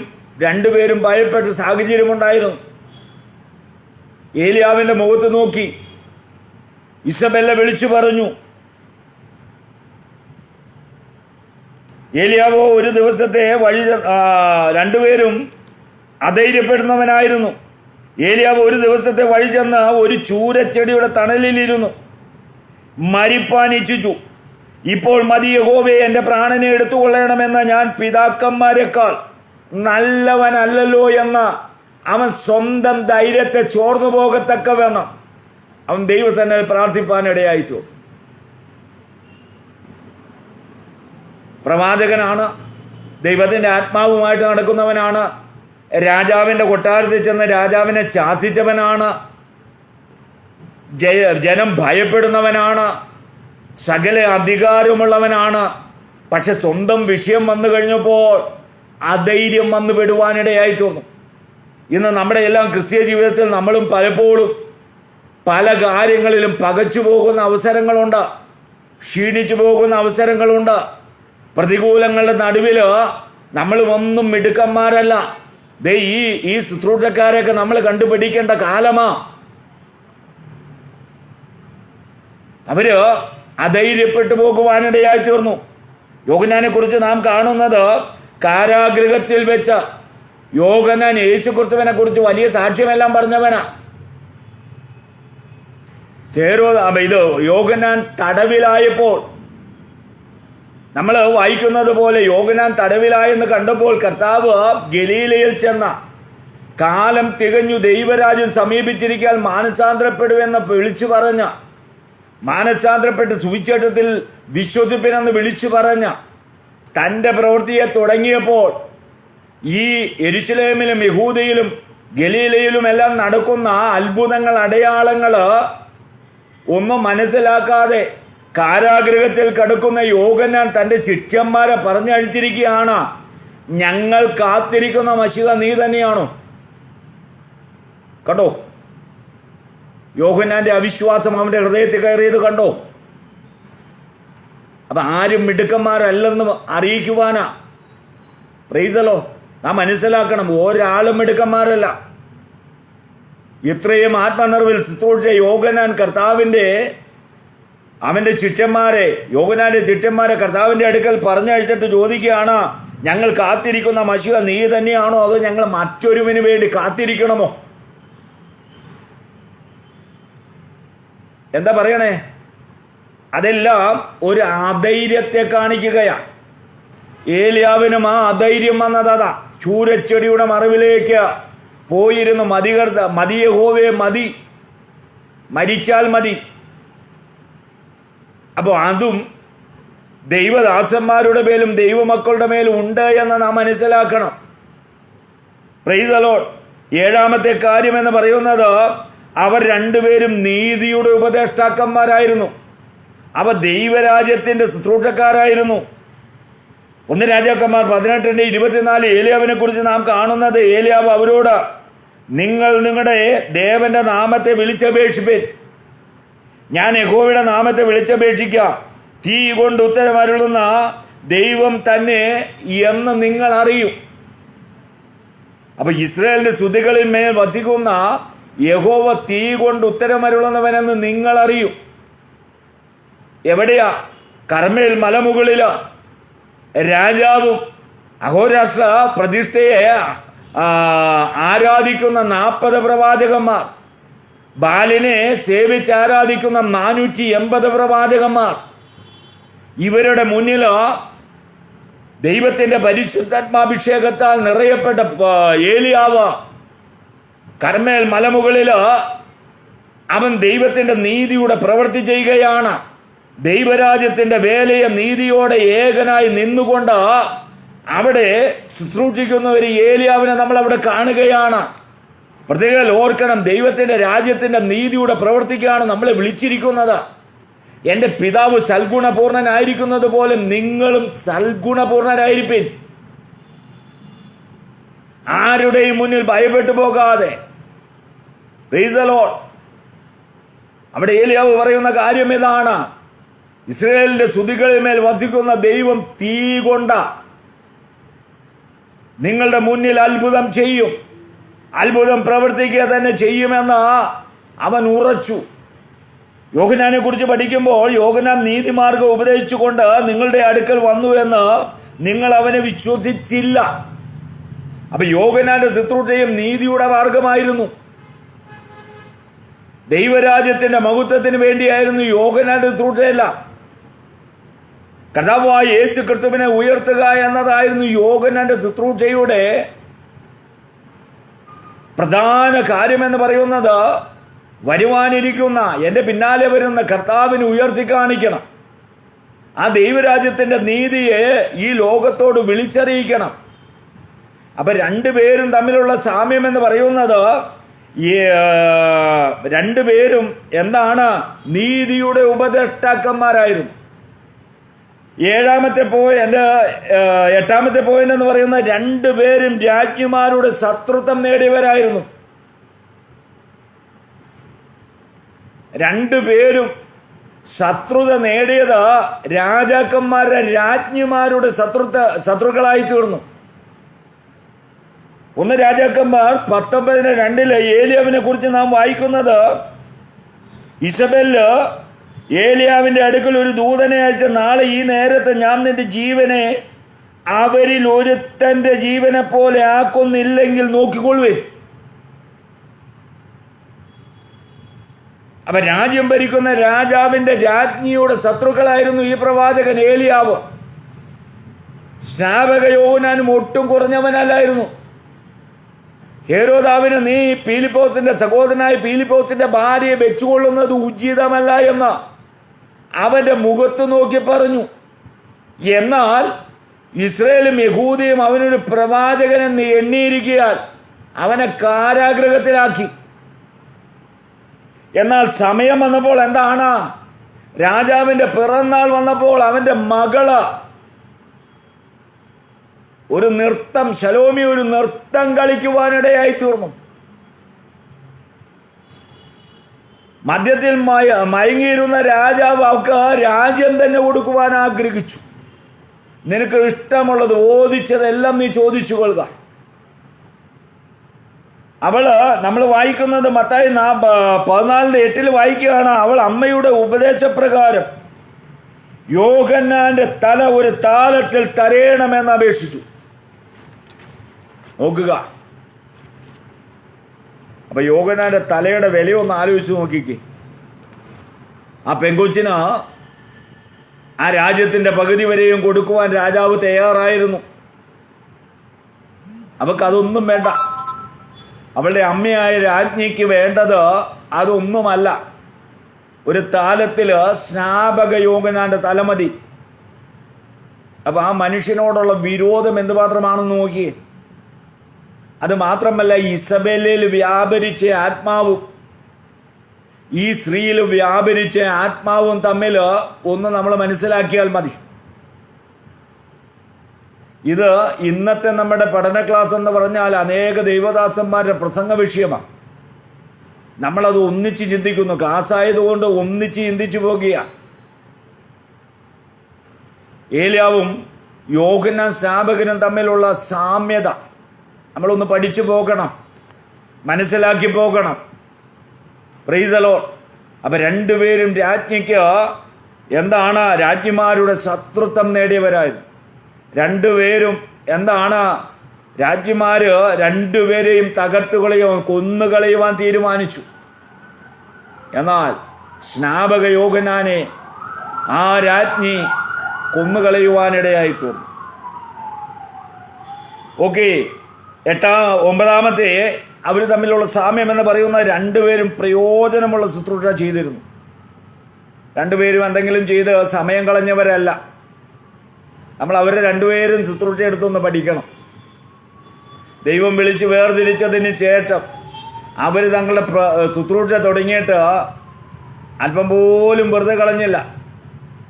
2 പേരും ഭയപ്പെട്ട സാഹചര്യമുണ്ടായിരുന്നു. ഏലിയാവിന്റെ മുഖത്ത് നോക്കി ഇസബെല്ല വിളിച്ചു പറഞ്ഞു. ഏലിയാവോ ഒരു ദിവസത്തെ വഴി, 2 പേരും അധൈര്യപ്പെടുന്നവനായിരുന്നു. ഏലിയാവ് ഒരു ദിവസത്തെ വഴി ചെന്ന് ഒരു ചൂരച്ചെടിയുടെ തണലിലിരുന്നു. മരിപ്പാൻ ഇച്ഛിച്ചു. ഇപ്പോൾ മതി യഹോവേ, എന്റെ പ്രാണനെ എടുത്തുകൊള്ളണമെന്ന് ഞാൻ പിതാക്കന്മാരെക്കാൾ നല്ലവനല്ലല്ലോ എന്ന് അവൻ സ്വന്തം ധൈര്യത്തെ ചോർന്നു പോകത്തക്കവണ്ണം അവൻ ദൈവസന്നിധിയിൽ പ്രാർത്ഥിപ്പാനിടയായിച്ചു. പ്രവാചകനാണ്, ദൈവത്തിന്റെ ആത്മാവുമായിട്ട് നടക്കുന്നവനാണ്, രാജാവിന്റെ കൊട്ടാരത്തിൽ ചെന്ന് രാജാവിനെ ശാസിച്ചവനാണ്, ജനം ഭയപ്പെടുന്നവനാണ്, സകല അധികാരമുള്ളവനാണ്. പക്ഷെ സ്വന്തം വിഷയം വന്നു കഴിഞ്ഞപ്പോൾ അധൈര്യം വന്നു പെടുവാനിടയായി തോന്നും. ഇന്ന് നമ്മുടെ എല്ലാം ക്രിസ്തീയ ജീവിതത്തിൽ നമ്മളും പലപ്പോഴും പല കാര്യങ്ങളിലും പകച്ചു പോകുന്ന അവസരങ്ങളുണ്ട്, ക്ഷീണിച്ചു പോകുന്ന അവസരങ്ങളുണ്ട്. പ്രതികൂലങ്ങളുടെ നടുവില് നമ്മൾ ഒന്നും മിടുക്കന്മാരല്ല. ഈ ശുശ്രൂഷക്കാരെയൊക്കെ നമ്മൾ കണ്ടുപിടിക്കേണ്ട കാലമാ. അവര് അധൈര്യപ്പെട്ടു പോകുവാനിടയായി തീർന്നു. യോഹന്നാനെ കുറിച്ച് നാം കാണുന്നത്, കാരാഗൃഹത്തിൽ വെച്ച് യോഹന്നാൻ യേശുക്രിസ്തുവിനെ കുറിച്ച് വലിയ സാക്ഷ്യമെല്ലാം പറഞ്ഞവനാ. ഇത് യോഹന്നാൻ തടവിലായപ്പോൾ നമ്മൾ വായിക്കുന്നത് പോലെ, യോഹന്നാൻ തടവിലായെന്ന് കണ്ടപ്പോൾ കർത്താവ് ഗലീലയിൽ ചെന്ന, കാലം തികഞ്ഞു ദൈവരാജ്യം സമീപിച്ചിരിക്കാൻ മാനസാന്തരപ്പെടുമെന്ന് വിളിച്ചു പറഞ്ഞ, മാനസാന്തരപ്പെട്ട് സുവിശേഷത്തിൽ വിശ്വസിപ്പിനെന്ന് വിളിച്ചു പറഞ്ഞ തന്റെ പ്രവൃത്തിയെ തുടങ്ങിയപ്പോൾ ഈ യെരുശലേമിലും യഹൂദയിലും ഗലീലയിലുമെല്ലാം നടക്കുന്ന അത്ഭുതങ്ങൾ, അടയാളങ്ങൾ ഒന്നും മനസ്സിലാക്കാതെ കാരാഗൃഹത്തിൽ കിടക്കുന്ന യോഹന്നാൻ തന്റെ ശിഷ്യന്മാരെ പറഞ്ഞയച്ചിരിക്കുകയാണ്, ഞങ്ങൾ കാത്തിരിക്കുന്ന മശിഹ നീ തന്നെയാണോ? കണ്ടോ? യോഹന്നാന്റെ അവിശ്വാസം അവന്റെ ഹൃദയത്തിൽ കയറിയത് കണ്ടോ? അപ്പൊ ആരും മിടുക്കന്മാരല്ലെന്ന് അറിയിക്കുവാനാ. പ്രൈസലോ, നാം മനസ്സിലാക്കണം, ഒരാളും മിടുക്കന്മാരല്ല. ഇത്രയും ആത്മനിർവിൽ ശുശ്രൂഷ യോഹന്നാൻ അവന്റെ ശിഷ്യന്മാരെ, യോഹന്നാന്റെ ശിഷ്യന്മാരെ കർത്താവിന്റെ അടുക്കൽ പറഞ്ഞയച്ചിട്ട് ചോദിക്കുകയാണ്, ഞങ്ങൾ കാത്തിരിക്കുന്ന മശിഹ നീ തന്നെയാണോ, അതോ ഞങ്ങൾ മറ്റൊരുവിന് വേണ്ടി കാത്തിരിക്കണമോ? എന്താ പറയണേ? അതെല്ലാം ഒരു അധൈര്യത്തെ കാണിക്കുകയാണ്. ഏലിയാവിനും ആ അധൈര്യം വന്നതാ. ചൂരച്ചെടിയുടെ മറവിലേക്ക് പോയിരുന്നു മതി യഹോവേ മതി, മരിച്ചാൽ മതി. അപ്പോൾ അതും ദൈവദാസന്മാരുടെ മേലും ദൈവമക്കളുടെ മേലും ഉണ്ട് എന്ന് നാം മനസ്സിലാക്കണം. Price the Lord. ഏഴാമത്തെ കാര്യം എന്ന് പറയുന്നത്, അവർ രണ്ടുപേരും നീതിയുടെ ഉപദേഷ്ടാക്കന്മാരായിരുന്നു. അവർ ദൈവരാജ്യത്തിന്റെ ശുശ്രൂഷക്കാരായിരുന്നു. 1 രാജാക്കന്മാർ 18:24 ഏലിയാവിനെ കുറിച്ച് നാം കാണുന്നത്, ഏലിയാവ് അവരോട്, നിങ്ങൾ നിങ്ങളുടെ ദേവന്റെ നാമത്തെ വിളിച്ചപേക്ഷിപ്പേൻ. ഞാൻ യഹോവയുടെ നാമത്തെ വിളിച്ചപേക്ഷിക്കാം. തീ കൊണ്ട് ഉത്തരമരുളുന്ന ദൈവം തന്നെ എന്ന് നിങ്ങൾ അറിയും. അപ്പൊ ഇസ്രായേലിന്റെ സ്തുതികളിൽ മേൽ വസിക്കുന്ന യഹോവ തീ കൊണ്ട് ഉത്തരമരുളുന്നവനെന്ന് നിങ്ങൾ അറിയും. എവിടെയാ? കർമ്മേൽ മലമുകളില രാജാവും അഹോരാഷ്ട്ര പ്രതിഷ്ഠയെ ആരാധിക്കുന്ന 40 പ്രവാചകന്മാർ, ബാലിനെ സേവിച്ച് ആരാധിക്കുന്ന 480 പ്രവാചകന്മാർ, ഇവരുടെ മുന്നിൽ ദൈവത്തിന്റെ പരിശുദ്ധാത്മാഭിഷേകത്താൽ നിറയപ്പെട്ട ഏലിയാവ് കർമ്മേൽ മലമുകളിൽ അവൻ ദൈവത്തിന്റെ നീതിയുടെ പ്രവൃത്തി ചെയ്യുകയാണ്. ദൈവരാജ്യത്തിന്റെ വേലയെ നീതിയോടെ ഏകനായി നിന്നുകൊണ്ട് അവിടെ ശുശ്രൂഷിക്കുന്ന ഒരു ഏലിയാവിനെ നമ്മൾ അവിടെ കാണുകയാണ്. പ്രത്യേകം ഓർക്കണം, ദൈവത്തിന്റെ രാജ്യത്തിന്റെ നീതിയുടെ പ്രവർത്തിക്കാണ് നമ്മളെ വിളിച്ചിരിക്കുന്നത്. എന്റെ പിതാവ് സൽഗുണപൂർണനായിരിക്കുന്നത് പോലെ നിങ്ങളും സൽഗുണപൂർണരായിരിപ്പിൻ. ആരുടെയും മുന്നിൽ ഭയപ്പെട്ടു പോകാതെ. Price the Lord. അവിടെ ഏലിയാവ് പറയുന്ന കാര്യം ഇതാണ്, ഇസ്രായേലിന്റെ സ്തുതികളിൽ മേൽ വസിക്കുന്ന ദൈവം തീ കൊണ്ട നിങ്ങളുടെ മുന്നിൽ അത്ഭുതം ചെയ്യും, അത്ഭുതം പ്രവർത്തിക്കുക തന്നെ ചെയ്യുമെന്ന് അവൻ ഉറച്ചു. യോഹന്നാനെ കുറിച്ച് പഠിക്കുമ്പോൾ, യോഹന്നാൻ നീതിമാർഗം ഉപദേശിച്ചുകൊണ്ട് നിങ്ങളുടെ അടുക്കൽ വന്നു എന്ന് നിങ്ങൾ അവനെ വിശ്വസിച്ചില്ല. അപ്പൊ യോഹന്നാന്റെ ശുശ്രൂഷയും നീതിയുടെ മാർഗമായിരുന്നു. ദൈവരാജ്യത്തിന്റെ മഹത്വത്തിന് വേണ്ടിയായിരുന്നു യോഹന്നാന്റെ ശുശ്രൂഷയല്ല. കർത്താവായ യേശു ക്രിസ്തുവിനെ ഉയർത്തുക എന്നതായിരുന്നു യോഹന്നാന്റെ ശുശ്രൂഷയുടെ പ്രധാന കാര്യമെന്ന് പറയുന്നത്. വരുവാനിരിക്കുന്ന, എന്റെ പിന്നാലെ വരുന്ന കർത്താവിനെ ഉയർത്തി കാണിക്കണം. ആ ദൈവരാജ്യത്തിന്റെ നീതിയെ ഈ ലോകത്തോട് വിളിച്ചറിയിക്കണം. അപ്പൊ രണ്ടുപേരും തമ്മിലുള്ള സാമ്യം എന്ന് പറയുന്നത്, രണ്ടുപേരും എന്താണ്? നീതിയുടെ ഉപദേഷ്ടാക്കന്മാരായിരുന്നു. എട്ടാമത്തെ പോയിന്റ് എന്ന് പറയുന്ന, രണ്ടുപേരും രാജ്ഞിമാരുടെ ശത്രുത്വം നേടിയവരായിരുന്നു. രണ്ടുപേരും ശത്രുത നേടിയത് രാജാക്കന്മാരുടെ രാജ്ഞിമാരുടെ ശത്രുക്കളായി തീർന്നു. 1 രാജാക്കന്മാർ 19:2 ഏലിയാവിനെ കുറിച്ച് നാം വായിക്കുന്നത്, ഇസബെല് ഏലിയാവിന്റെ അടുക്കൽ ഒരു ദൂതനെ അയച്ച, നാളെ ഈ നേരത്ത് ഞാൻ നിന്റെ ജീവനെ അവരിൽ ഒരുത്തന്റെ ജീവനെ പോലെ ആക്കുന്നില്ലെങ്കിൽ നോക്കിക്കൊള്ളുവേ. അപ്പൊ രാജ്യം ഭരിക്കുന്ന രാജാവിന്റെ രാജ്ഞിയുടെ ശത്രുക്കളായിരുന്നു ഈ പ്രവാചകൻ ഏലിയാവ്. സ്നാപക യോഹന്നാനും ഒട്ടും കുറഞ്ഞവനല്ലായിരുന്നു. ഹേരോദാവിന്, നീ പീലിപ്പോസിന്റെ സഹോദരനായ പീലിപ്പോസിന്റെ ഭാര്യയെ വെച്ചുകൊള്ളുന്നത് ഉചിതമല്ല എന്ന് അവന്റെ മുഖത്ത് നോക്കി പറഞ്ഞു. എന്നാൽ ഇസ്രയേലും യഹൂദിയും അവനൊരു പ്രവാചകനെന്ന് എണ്ണിയിരിക്കാൻ അവനെ കാരാഗൃഹത്തിലാക്കി. എന്നാൽ സമയം വന്നപ്പോൾ എന്താണ്? രാജാവിന്റെ പിറന്നാൾ വന്നപ്പോൾ അവന്റെ മകള് ഒരു നൃത്തം, ശലോമി ഒരു നൃത്തം കളിക്കുവാനിടയായി തീർന്നു. മദ്യത്തിൽ മയങ്ങിയിരുന്ന രാജാവ് അവൾക്ക് രാജ്യം തന്നെ കൊടുക്കുവാൻ ആഗ്രഹിച്ചു. നിനക്ക് ഇഷ്ടമുള്ളത് ഓദിച്ചതെല്ലാം നീ ചോദിച്ചു കൊള്ളുക. അവള്, നമ്മൾ വായിക്കുന്നത് മത്തായി 14:8 വായിക്കുകയാണ്, അവൾ അമ്മയുടെ ഉപദേശപ്രകാരം യോഹന്നാന്റെ തല ഒരു താലത്തിൽ തരയണമെന്ന് അപേക്ഷിച്ചു. നോക്കുക, അപ്പൊ യോഹന്നാന്റെ തലയുടെ വിലയൊന്ന് ആലോചിച്ച് നോക്കിക്കേ. ആ പെങ്കൊച്ചിന് ആ രാജ്യത്തിന്റെ പകുതി വരെയും കൊടുക്കുവാൻ രാജാവ് തയ്യാറായിരുന്നു. അവൾക്ക് അതൊന്നും വേണ്ട. അവളുടെ അമ്മയായ രാജ്ഞിക്ക് വേണ്ടത് അതൊന്നുമല്ല. ഒരു താലത്തില് സ്നാപക യോഹന്നാന്റെ തല മതി. അപ്പൊ ആ മനുഷ്യനോടുള്ള വിരോധം എന്തുമാത്രമാണെന്ന് നോക്കിയേ. അത് മാത്രമല്ല, ഇസബേലിൽ വ്യാപരിച്ച ആത്മാവും ഈ സ്ത്രീയിൽ വ്യാപരിച്ച ആത്മാവും തമ്മിൽ ഒന്ന് നമ്മൾ മനസ്സിലാക്കിയാൽ മതി. ഇത് ഇന്നത്തെ നമ്മുടെ പഠന ക്ലാസ് എന്ന് പറഞ്ഞാൽ അനേക ദൈവദാസന്മാരുടെ പ്രസംഗ വിഷയമാണ്. നമ്മളത് ഒന്നിച്ച് ചിന്തിക്കുന്നു. ക്ലാസ് ആയതുകൊണ്ട് ഒന്നിച്ച് ചിന്തിച്ചു പോകുക. ഏലിയാവും യോഹന്നാൻ സ്നാപകനും തമ്മിലുള്ള സാമ്യത നമ്മളൊന്ന് പഠിച്ചു പോകണം, മനസ്സിലാക്കി പോകണം. Price the Lord. അപ്പൊ രണ്ടുപേരും രാജ്ഞിക്ക് എന്താണ്? രാജ്ഞിമാരുടെ ശത്രുത്വം നേടിയവരായിരുന്നു. രണ്ടുപേരും എന്താണ്? രാജ്ഞിമാര് രണ്ടുപേരെയും തകർത്തുകളയുവാൻ, കൊന്നുകളയുവാൻ തീരുമാനിച്ചു. എന്നാൽ സ്നാപക യോഹന്നാനെ ആ രാജ്ഞി കൊന്നുകളയുവാനിടയായി തീർന്നു. ഓക്കെ, 9-ാമത്തെ അവർ തമ്മിലുള്ള സാമ്യം എന്ന് പറയുന്ന രണ്ടുപേരും പ്രയോജനമുള്ള ശുശ്രൂഷ ചെയ്തിരുന്നു. രണ്ടുപേരും എന്തെങ്കിലും ചെയ്ത് സമയം കളഞ്ഞവരല്ല. നമ്മൾ അവരെ രണ്ടുപേരും ശുശ്രൂഷ എടുത്തൊന്ന് പഠിക്കണം. ദൈവം വിളിച്ച് വേർതിരിച്ചതിന് ശേഷം അവർ തങ്ങളുടെ ശുശ്രൂഷ തുടങ്ങിയിട്ട് അല്പം പോലും വെറുതെ കളഞ്ഞില്ല.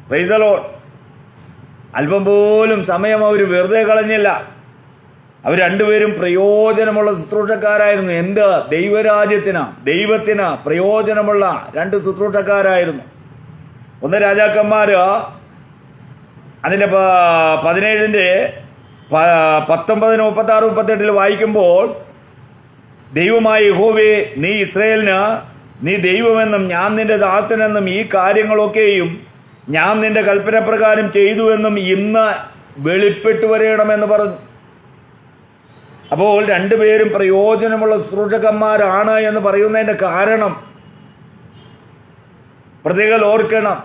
Price the Lord. അല്പം പോലും സമയം അവർ വെറുതെ കളഞ്ഞില്ല. അവർ രണ്ടുപേരും പ്രയോജനമുള്ള ശുശ്രൂഷക്കാരായിരുന്നു. എന്ത്? ദൈവരാജ്യത്തിന്, ദൈവത്തിന് പ്രയോജനമുള്ള രണ്ട് ശുശ്രൂഷക്കാരായിരുന്നു. ഒന്ന് രാജാക്കന്മാര് അതിന്റെ 17-ന്റെ 19, 36, 38 വായിക്കുമ്പോൾ, ദൈവമായ യഹോവേ, നീ ഇസ്രായേലിന് നീ ദൈവമെന്നും ഞാൻ നിന്റെ ദാസനെന്നും ഈ കാര്യങ്ങളൊക്കെയും ഞാൻ നിന്റെ കൽപ്പന പ്രകാരം ചെയ്തുവെന്നും ഇന്ന് വെളിപ്പെട്ടു വരണമെന്ന് പറഞ്ഞു. അപ്പോൾ രണ്ടുപേരും പ്രയോജനമുള്ള ശുശ്രൂഷകന്മാരാണ് എന്ന് പറയുന്നതിന്റെ കാരണം പ്രത്യേകം ഓർക്കണം.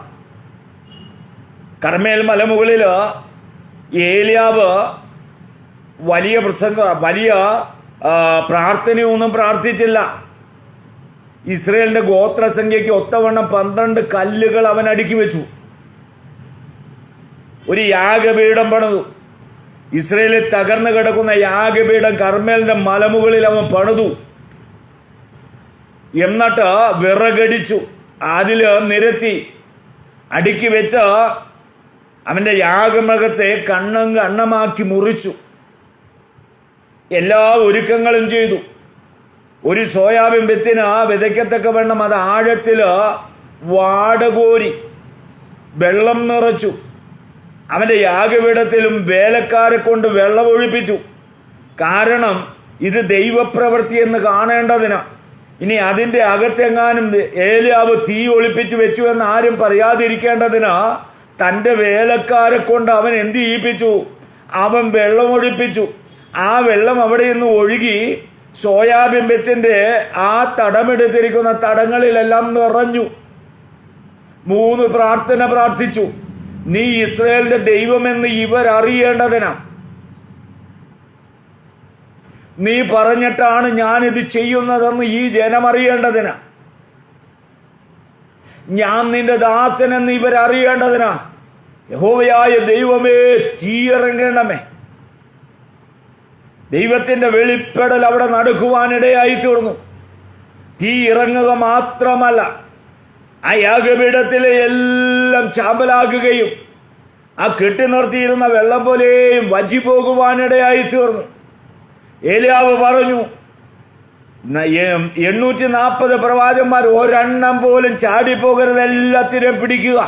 കർമ്മേൽ മലമുകളിൽ ഏലിയാവ് വലിയ പ്രാർത്ഥനയൊന്നും പ്രാർത്ഥിച്ചില്ല. ഇസ്രയേലിന്റെ ഗോത്രസംഖ്യയ്ക്ക് ഒത്തവണ്ണം 12 കല്ലുകൾ അവൻ അടുക്കി വെച്ചു. ഒരു യാഗപീഠം പണിതു. ഇസ്രയേലിൽ തകർന്നു കിടക്കുന്ന യാഗപീഠം കർമ്മേലിന്റെ മലമുകളിൽ അവൻ പണിതു. എന്നിട്ട് വിറകടിച്ചു അതില് നിരത്തി അടുക്കി വെച്ച് അവന്റെ യാഗമൃഗത്തെ കണ്ണമാക്കി മുറിച്ചു. എല്ലാ ഒരുക്കങ്ങളും ചെയ്തു. ഒരു സോയാബീൻ വിത്തിന് വിതയ്ക്കത്തക്ക വണ്ണം അത് ആഴത്തില് വാടകോരി വെള്ളം നിറച്ചു. അവന്റെ യാഗപീഠത്തിലും വേലക്കാരെ കൊണ്ട് വെള്ളം ഒഴിപ്പിച്ചു. കാരണം ഇത് ദൈവപ്രവൃത്തി എന്ന് കാണേണ്ടതിന്. ഇനി അതിന്റെ അകത്തെങ്ങാനും ഏലിയാവ് തീ ഒളിപ്പിച്ചു വെച്ചു എന്ന് ആരും പറയാതിരിക്കേണ്ടതിന് തന്റെ വേലക്കാരെ കൊണ്ട് അവൻ എന്ത് ചെയ്യിപ്പിച്ചു? അവൻ വെള്ളം ഒഴിപ്പിച്ചു. ആ വെള്ളം അവിടെ നിന്ന് ഒഴുകി സോയാബീൻ വിത്തിന്റെ ആ തടമെടുത്തിരിക്കുന്ന തടങ്ങളിലെല്ലാം നിറഞ്ഞു. 3 പ്രാർത്ഥന പ്രാർത്ഥിച്ചു. നീ ഇസ്രായേലിന്റെ ദൈവമെന്ന് ഇവരറിയേണ്ടതിനാ. നീ പറഞ്ഞിട്ടാണ് ഞാനിത് ചെയ്യുന്നതെന്ന് ഈ ജനം അറിയേണ്ടതിനാ. ഞാൻ നിന്റെ ദാസനെന്ന് ഇവരറിയേണ്ടതിനാ. യഹോവയായ ദൈവമേ, തീയിറങ്ങണമേ. ദൈവത്തിന്റെ വെളിപ്പെടൽ അവിടെ നടക്കുവാനിടയായി തീർന്നു. തീ ഇറങ്ങുക മാത്രമല്ല, ആ യാഗപീഠത്തിലെ എല്ലാം ചാമ്പലാകുകയും ആ കെട്ടി നിർത്തിയിരുന്ന വെള്ളം പോലെയും വറ്റി പോകുവാനിടയായി തീർന്നു. ഏലിയാവ് പറഞ്ഞു, 840 പ്രവാചകന്മാർ ഒരെണ്ണം പോലും ചാടിപ്പോകരുത്, എല്ലാത്തിനെയും പിടിക്കുക.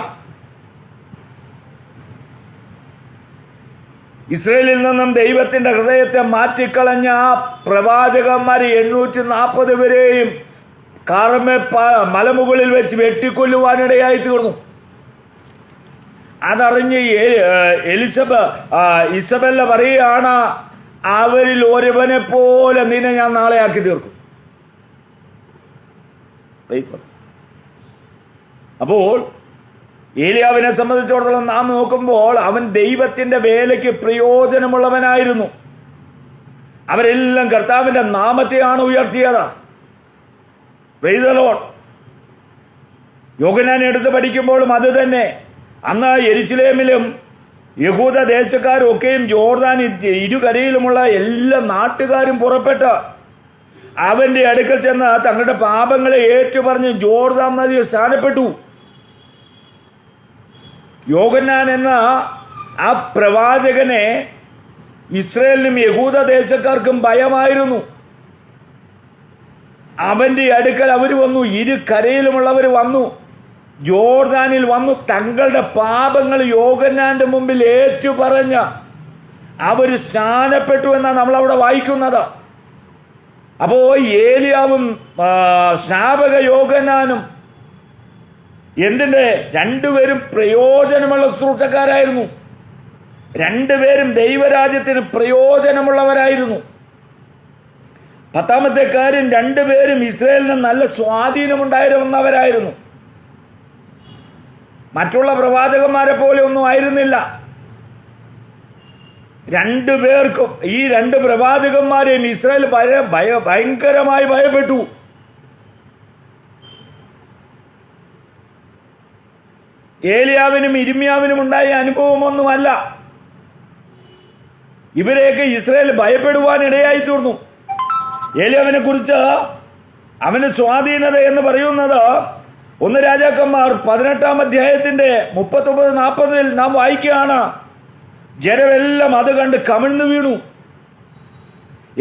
ഇസ്രയേലിൽ നിന്നും ദൈവത്തിന്റെ ഹൃദയത്തെ മാറ്റിക്കളഞ്ഞ ആ പ്രവാചകന്മാർ 840 പേരെയും മലമുകളിൽ വെച്ച് വെട്ടിക്കൊല്ലുവാനിടയായി തീർന്നു. അതറിഞ്ഞ് ഇസബെല്ല പറയുകയാണ്, അവരിൽ ഒരുവനെ പോലെ നിന്നെ ഞാൻ നാളെ ആക്കി തീർക്കും. അപ്പോൾ ഏലിയാവിനെ സംബന്ധിച്ചിടത്തോളം നാം നോക്കുമ്പോൾ അവൻ ദൈവത്തിന്റെ വേലയ്ക്ക് പ്രയോജനമുള്ളവനായിരുന്നു. അവരെല്ലാം കർത്താവിന്റെ നാമത്തെയാണ് ഉയർത്തിയത്. Price the Lord. യോഹന്നാൻ എടുത്ത് പഠിക്കുമ്പോഴും അത് തന്നെ. അന്ന് യെരുശലേമിലും യഹൂദ ദേശക്കാരൊക്കെയും ജോർദാൻ ഇരുകരയിലുമുള്ള എല്ലാ നാട്ടുകാരും പുറപ്പെട്ട് അവന്റെ അടുക്കൽ ചെന്ന് തങ്ങളുടെ പാപങ്ങളെ ഏറ്റുപറഞ്ഞ് ജോർദാൻ നദിയിൽ സ്നാനപ്പെട്ടു. യോഹന്നാൻ എന്ന ആ പ്രവാചകനെ ഇസ്രയേലിനും യഹൂദ ദേശക്കാർക്കും ഭയമായിരുന്നു. അവന്റെ അടുക്കൽ അവർ വന്നു, ഇരുകരയിലുമുള്ളവർ വന്നു, ജോർദാനിൽ വന്നു, തങ്ങളുടെ പാപങ്ങൾ യോഹന്നാന്റെ മുമ്പിൽ ഏറ്റുപറഞ്ഞ അവർ സ്നാനപ്പെട്ടു എന്നാണ് നമ്മളവിടെ വായിക്കുന്നത്. അപ്പോ ഏലിയാവും സ്നാപക യോഹന്നാനും എന്തിന്റെ രണ്ടുപേരും പ്രയോജനമുള്ള ശുശ്രൂഷക്കാരായിരുന്നു. രണ്ടുപേരും ദൈവരാജ്യത്തിന് പ്രയോജനമുള്ളവരായിരുന്നു. 10ാമത്തെ കാര്യം, രണ്ടുപേരും ഇസ്രായേലിന് നല്ല സ്വാധീനമുണ്ടായിരുന്നവരായിരുന്നു. മറ്റുള്ള പ്രവാചകന്മാരെ പോലെ ഒന്നും ആയിരുന്നില്ല. രണ്ടുപേർക്കും, ഈ രണ്ട് പ്രവാചകന്മാരെയും ഇസ്രായേൽ ഭയങ്കരമായി ഭയപ്പെട്ടു. ഏലിയാവിനും ഇരിമ്യാവിനും ഉണ്ടായ അനുഭവമൊന്നുമല്ല. ഇവരെയൊക്കെ ഇസ്രായേൽ ഭയപ്പെടുവാൻ ഇടയായി തീർന്നു. ഏലിയാവിനെ കുറിച്ച് അവന് സ്വാധീനത എന്ന് പറയുന്നത് 1 രാജാക്കന്മാർ 18-ാം അധ്യായത്തിന്റെ 39-40 നാം വായിക്കുകയാണ്. ജനമെല്ലാം അത് കണ്ട് കമിഴ്ന്നു വീണു.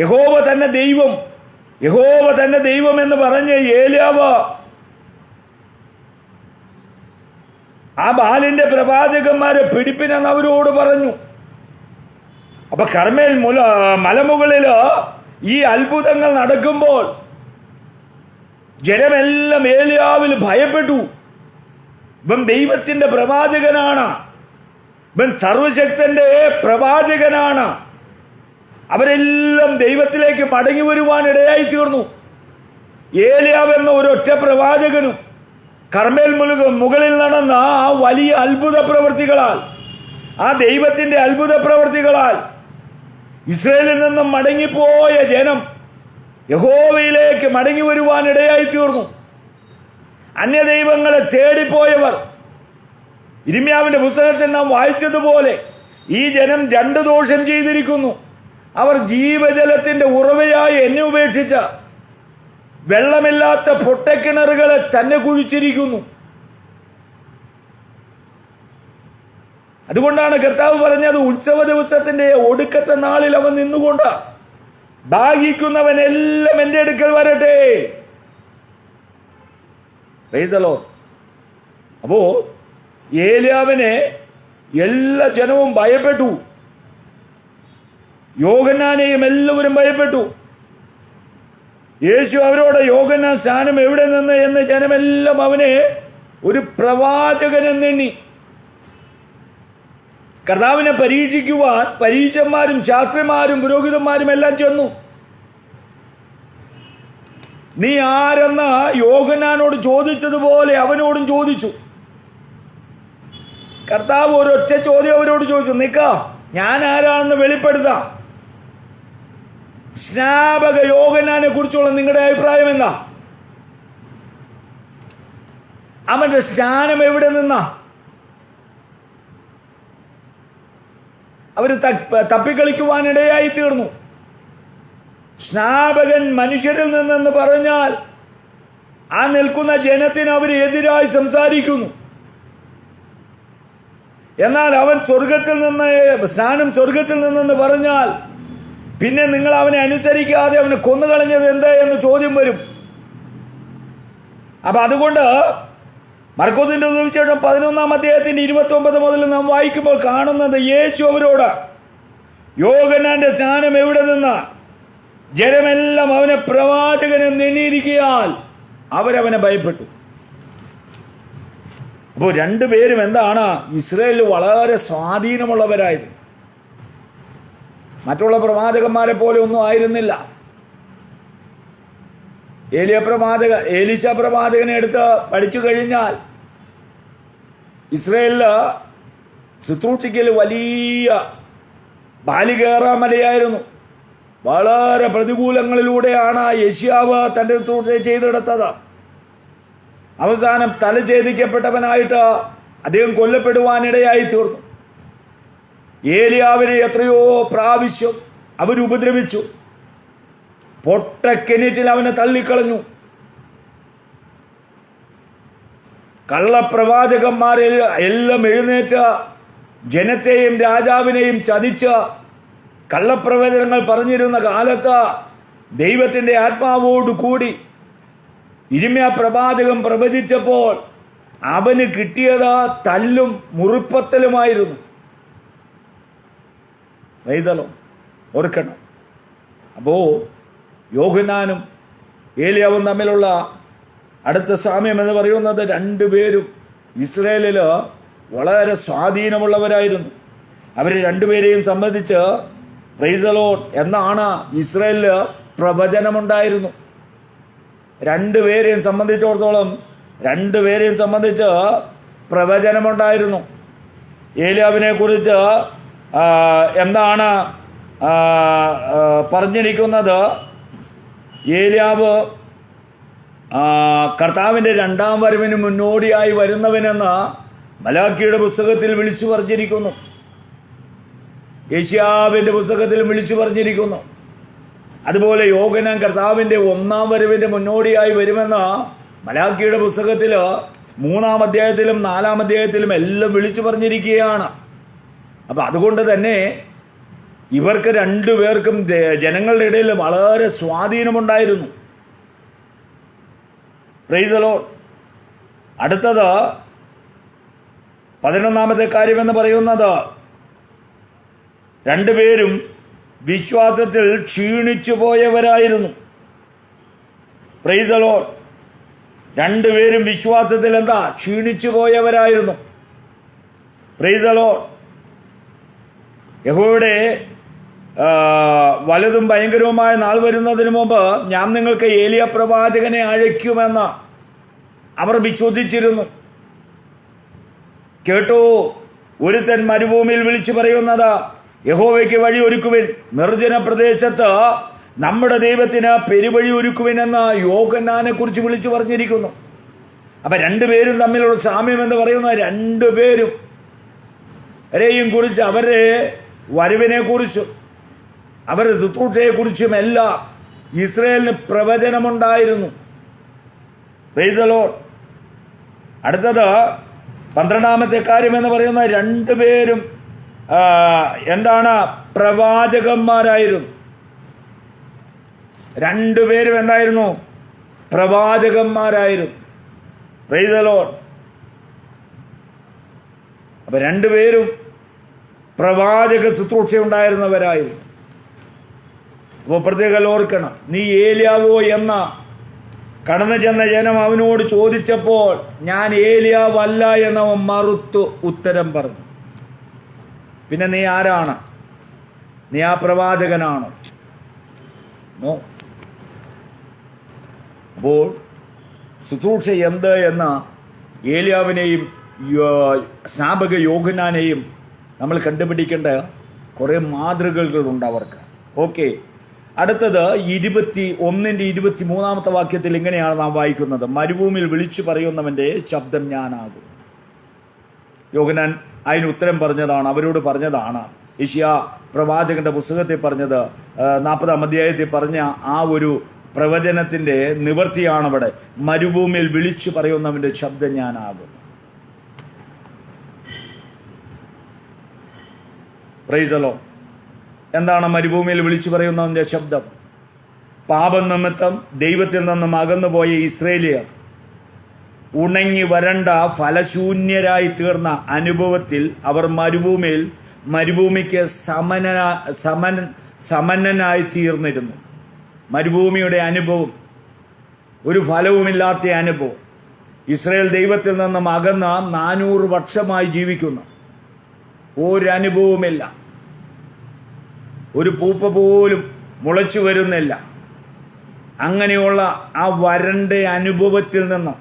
യഹോവ തന്നെ ദൈവം, യഹോവ തന്നെ ദൈവം എന്ന് പറഞ്ഞ് ഏലിയാവ് ആ ബാലിന്റെ പ്രവാചകന്മാരെ പിടിപ്പിനെന്ന് അവരോട് പറഞ്ഞു. അപ്പൊ കർമ്മേൽ മലമുകളില് ഈ അത്ഭുതങ്ങൾ നടക്കുമ്പോൾ ജനമെല്ലാം ഏലിയാവിൽ ഭയപ്പെട്ടു. ഇവൻ ദൈവത്തിന്റെ പ്രവാചകനാണ്, ഇവൻ സർവശക്തന്റെ പ്രവാചകനാണ്. അവരെല്ലാം ദൈവത്തിലേക്ക് മടങ്ങി വരുവാൻ ഇടയായി തീർന്നു. ഏലിയാവ് എന്ന ഒരൊറ്റ പ്രവാചകനും കർമ്മേൽ മുകളിൽ നടന്ന ആ വലിയ അത്ഭുത പ്രവൃത്തികളാൽ, ആ ദൈവത്തിന്റെ അത്ഭുത പ്രവൃത്തികളാൽ ഇസ്രായേലിൽ നിന്നും മടങ്ങിപ്പോയ ജനം യഹോവയിലേക്ക് മടങ്ങി വരുവാൻ ഇടയായി തീർന്നു. അന്യദൈവങ്ങളെ തേടിപ്പോയവർ, ഇരിമ്യാവിന്റെ പുസ്തകത്തിൽ നാം വായിച്ചതുപോലെ, ഈ ജനം 2 ദോഷം ചെയ്തിരിക്കുന്നു. അവർ ജീവജലത്തിന്റെ ഉറവയായി എന്നെ ഉപേക്ഷിച്ച വെള്ളമില്ലാത്ത പൊട്ടക്കിണറുകളെ തന്നെ കുഴിച്ചിരിക്കുന്നു. അതുകൊണ്ടാണ് കർത്താവ് പറഞ്ഞത്, ഉത്സവ ദിവസത്തിന്റെ ഒടുക്കത്തെ നാളിൽ അവൻ നിന്നുകൊണ്ട് ദാഹിക്കുന്നവൻ എല്ലാം എന്റെ അടുക്കൽ വരട്ടെ. അപ്പോ ഏലിയാവിനെ എല്ലാ ജനവും ഭയപ്പെട്ടു. യോഹന്നാനെയും എല്ലാവരും ഭയപ്പെട്ടു. യേശു അവരോട്, യോഹന്നാൻ സ്നാനം എവിടെ നിന്ന് എന്ന് ജനമെല്ലാം അവനെ ഒരു പ്രവാചകനെന്നെണ്ണി. കർത്താവിനെ പരീക്ഷിക്കുവാൻ പരീശന്മാരും ശാസ്ത്രിമാരും പുരോഹിതന്മാരും എല്ലാം ചെന്നു. നീ ആരെന്ന് യോഹന്നാനോട് ചോദിച്ചതുപോലെ അവനോടും ചോദിച്ചു. കർത്താവ് ഒരൊറ്റ ചോദ്യം അവരോട് ചോദിച്ചു, നിക്ക, ഞാൻ ആരാണെന്ന് വെളിപ്പെടുത്താം. സ്നാപക യോഹന്നാനെ കുറിച്ചുള്ള നിങ്ങളുടെ അഭിപ്രായം എന്താ? അവന്റെ സ്നാനം എവിടെ നിന്നാ? അവര് തപ്പിക്കളിക്കുവാനിടയായി തീർന്നു. സ്നാപകൻ മനുഷ്യരിൽ നിന്നെന്ന് പറഞ്ഞാൽ ആ നിൽക്കുന്ന ജനത്തിന് അവർ എതിരായി സംസാരിക്കുന്നു. എന്നാൽ അവൻ സ്വർഗത്തിൽ നിന്ന്, സ്നാനം സ്വർഗത്തിൽ നിന്നെന്ന് പറഞ്ഞാൽ പിന്നെ നിങ്ങൾ അവനെ അനുസരിക്കാതെ അവനെ കൊന്നുകളഞ്ഞത് എന്ത് എന്ന് ചോദ്യം വരും. അപ്പൊ അതുകൊണ്ട് മർക്കോസിന്റെ സുവിശേഷം 11-ാം അധ്യായത്തിന്റെ 29 മുതൽ നാം വായിക്കുമ്പോൾ കാണുന്നത്, യേശു അവരോട്, യോഹന്നാന്റെ സ്നാനം എവിടെ നിന്ന? ജനമെല്ലാം അവനെ പ്രവാചകനെ നെണ്ണിയിരിക്കയാൽ അവരവനെ ഭയപ്പെട്ടു. അപ്പോൾ രണ്ടുപേരും എന്താണ്? ഇസ്രായേലിൽ വളരെ സ്വാധീനമുള്ളവരായിരുന്നു. മറ്റുള്ള പ്രവാചകന്മാരെ പോലെ ഒന്നും ആയിരുന്നില്ല. എലീശ പ്രവാചകനെ എടുത്ത് പഠിച്ചു കഴിഞ്ഞാൽ ഇസ്രായേലില് ശുശ്രൂഷിക്കൽ വലിയ ബാലികേറാമലയായിരുന്നു. വളരെ പ്രതികൂലങ്ങളിലൂടെയാണ് യെശയ്യാവ് തന്റെ ശുശ്രൂഷ ചെയ്തെടുത്തത്. അവസാനം തലഛേദിക്കപ്പെട്ടവനായിട്ട് അദ്ദേഹം കൊല്ലപ്പെടുവാനിടയായി തീർന്നു. ഏലിയാവിനെ എത്രയോ പ്രാവശ്യം അവരുപദ്രവിച്ചു. പൊട്ടക്കിണറ്റിൽ അവനെ തള്ളിക്കളഞ്ഞു. കള്ളപ്രവാചകന്മാരെ എല്ലാം എഴുന്നേറ്റ് ജനത്തെയും രാജാവിനെയും ചതിച്ച് കള്ളപ്രവചനങ്ങൾ പറഞ്ഞിരുന്ന കാലത്ത് ദൈവത്തിന്റെ ആത്മാവോട് കൂടി ഇരിമ്യാ പ്രവാചകൻ പ്രവചിച്ചപ്പോൾ അവന് കിട്ടിയത് തല്ലും മുറിപ്പത്തലുമായിരുന്നു. ഓർക്കണം. അപ്പോ യോഹന്നാനും ഏലിയാവും തമ്മിലുള്ള അടുത്ത സാമ്യം എന്ന് പറയുന്നത്, രണ്ടുപേരും ഇസ്രായേലില് വളരെ സ്വാധീനമുള്ളവരായിരുന്നു. അവർ രണ്ടുപേരെയും സംബന്ധിച്ച് പ്രൈസ് ദി ലോർഡ് എന്നാണ് ഇസ്രായേലില് പ്രവചനമുണ്ടായിരുന്നു. രണ്ടുപേരെയും സംബന്ധിച്ച് പ്രവചനമുണ്ടായിരുന്നു. ഏലിയാവിനെ കുറിച്ച് എന്താണ് പറഞ്ഞിരിക്കുന്നത്? ഏലിയാവ് കർത്താവിന്റെ രണ്ടാം വരവിന് മുന്നോടിയായി വരുന്നവനെന്ന് മലാക്കിയുടെ പുസ്തകത്തിൽ വിളിച്ചു പറഞ്ഞിരിക്കുന്നു. യെശയ്യാവിന്റെ പുസ്തകത്തിൽ വിളിച്ചു പറഞ്ഞിരിക്കുന്നു. അതുപോലെ യോഹന്നാൻ കർത്താവിന്റെ ഒന്നാം വരവിന്റെ മുന്നോടിയായി വരുമെന്ന് മലാക്കിയുടെ പുസ്തകത്തില് 3-ാം അധ്യായത്തിലും 4-ാം അധ്യായത്തിലും എല്ലാം വിളിച്ചു പറഞ്ഞിരിക്കുകയാണ്. അപ്പൊ അതുകൊണ്ട് തന്നെ ഇവർക്ക് രണ്ടുപേർക്കും ജനങ്ങളുടെ ഇടയിൽ വളരെ സ്വാധീനമുണ്ടായിരുന്നു. Price the Lord. അടുത്തത് 11-ാമത്തെ കാര്യമെന്ന് പറയുന്നത്, രണ്ടുപേരും വിശ്വാസത്തിൽ ക്ഷീണിച്ചു പോയവരായിരുന്നു. Price the Lord. രണ്ടുപേരും വിശ്വാസത്തിൽ ക്ഷീണിച്ചു പോയവരായിരുന്നു. Price the Lord. യഹോവയുടെ വലുതും ഭയങ്കരവുമായ നാൾ വരുന്നതിന് മുമ്പ് ഞാൻ നിങ്ങൾക്ക് ഏലിയ പ്രവാചകനെ അയക്കുമെന്ന് അവർ വിശ്വസിച്ചിരുന്നു. കേട്ടോ, ഒരുത്തൻ മരുഭൂമിയിൽ വിളിച്ചു പറയുന്നത്, യഹോവയ്ക്ക് വഴി ഒരുക്കുവിൻ, നിർജ്ജന പ്രദേശത്ത് നമ്മുടെ ദൈവത്തിന് പെരുവഴി ഒരുക്കുവിൻ എന്ന് യോഹന്നാനെ കുറിച്ച് വിളിച്ചു പറഞ്ഞിരിക്കുന്നു. അപ്പൊ രണ്ടുപേരും തമ്മിലുള്ള സാമ്യം എന്ന് പറയുന്ന, രണ്ടുപേരും കുറിച്ച്, അവരുടെ വരവിനെ കുറിച്ചും അവരുടെ ശുശ്രൂഷയെ കുറിച്ചും എല്ലാം ഇസ്രായേലിന് പ്രവചനമുണ്ടായിരുന്നു. Price the Lord. അടുത്തത് 12-ാമത്തെ കാര്യം എന്ന് പറയുന്ന, രണ്ടുപേരും പ്രവാചകന്മാരായിരുന്നു. രണ്ടുപേരും പ്രവാചകന്മാരായിരുന്നു. Price the Lord. അപ്പൊ രണ്ടുപേരും പ്രവാചക ശുശ്രൂഷ ഉണ്ടായിരുന്നവരായിരുന്നു. അപ്പോൾ പ്രത്യേകം ഓർക്കണം, നീ ഏലിയാവോ എന്ന കടന്നു ചെന്ന ജനം അവനോട് ചോദിച്ചപ്പോൾ ഞാൻ ഏലിയാവല്ല എന്നവൻ മറുത്തു ഉത്തരം പറഞ്ഞു. പിന്നെ നീ ആരാണ്? നീ ആ പ്രവാചകനാണോ? നോ. അപ്പോൾ ശുശ്രൂഷ എന്ത് എന്ന് ഏലിയാവിനെയും സ്നാപക യോഹന്നാനെയും നമ്മൾ കണ്ടുപിടിക്കേണ്ട കുറെ മാതൃകകളുണ്ട് അവർക്ക്. ഓക്കെ. അടുത്തത് 21-ന്റെ 23-ാമത്തെ വാക്യത്തിൽ ഇങ്ങനെയാണ് നാം വായിക്കുന്നത്, മരുഭൂമിയിൽ വിളിച്ചു പറയുന്നവന്റെ ശബ്ദം ഞാനാകും. യോഹന്നാൻ അതിന് ഉത്തരം പറഞ്ഞതാണ്, അവരോട് പറഞ്ഞതാണ്, യെശയ്യാ പ്രവാചകന്റെ പുസ്തകത്തിൽ പറഞ്ഞത്, 40-ാം അധ്യായത്തിൽ പറഞ്ഞ ആ ഒരു പ്രവചനത്തിന്റെ നിവൃത്തിയാണ് ഇവിടെ. മരുഭൂമിയിൽ വിളിച്ചു പറയുന്നവന്റെ ശബ്ദം ഞാനാകുന്നു. Price the Lord. എന്താണ് മരുഭൂമിയിൽ വിളിച്ചു പറയുന്നവന്റെ ശബ്ദം? പാപം നിമിത്തം ദൈവത്തിൽ നിന്നും അകന്നുപോയ ഇസ്രായേലിയർ ഉണങ്ങി വരണ്ട ഫലശൂന്യരായി തീർന്ന അനുഭവത്തിൽ അവർ മരുഭൂമിക്ക് സമന്നനായി തീർന്നിരുന്നു. മരുഭൂമിയുടെ അനുഭവം, ഒരു ഫലവുമില്ലാത്ത അനുഭവം. ഇസ്രായേൽ ദൈവത്തിൽ നിന്നും അകന്ന 400 വർഷമായി ജീവിക്കുന്നു. ഒരനുഭവമില്ല, ഒരു പൂപ്പ പോലും മുളച്ചു വരുന്നില്ല. അങ്ങനെയുള്ള ആ വരണ്ട അനുഭവത്തിൽ നിന്നും,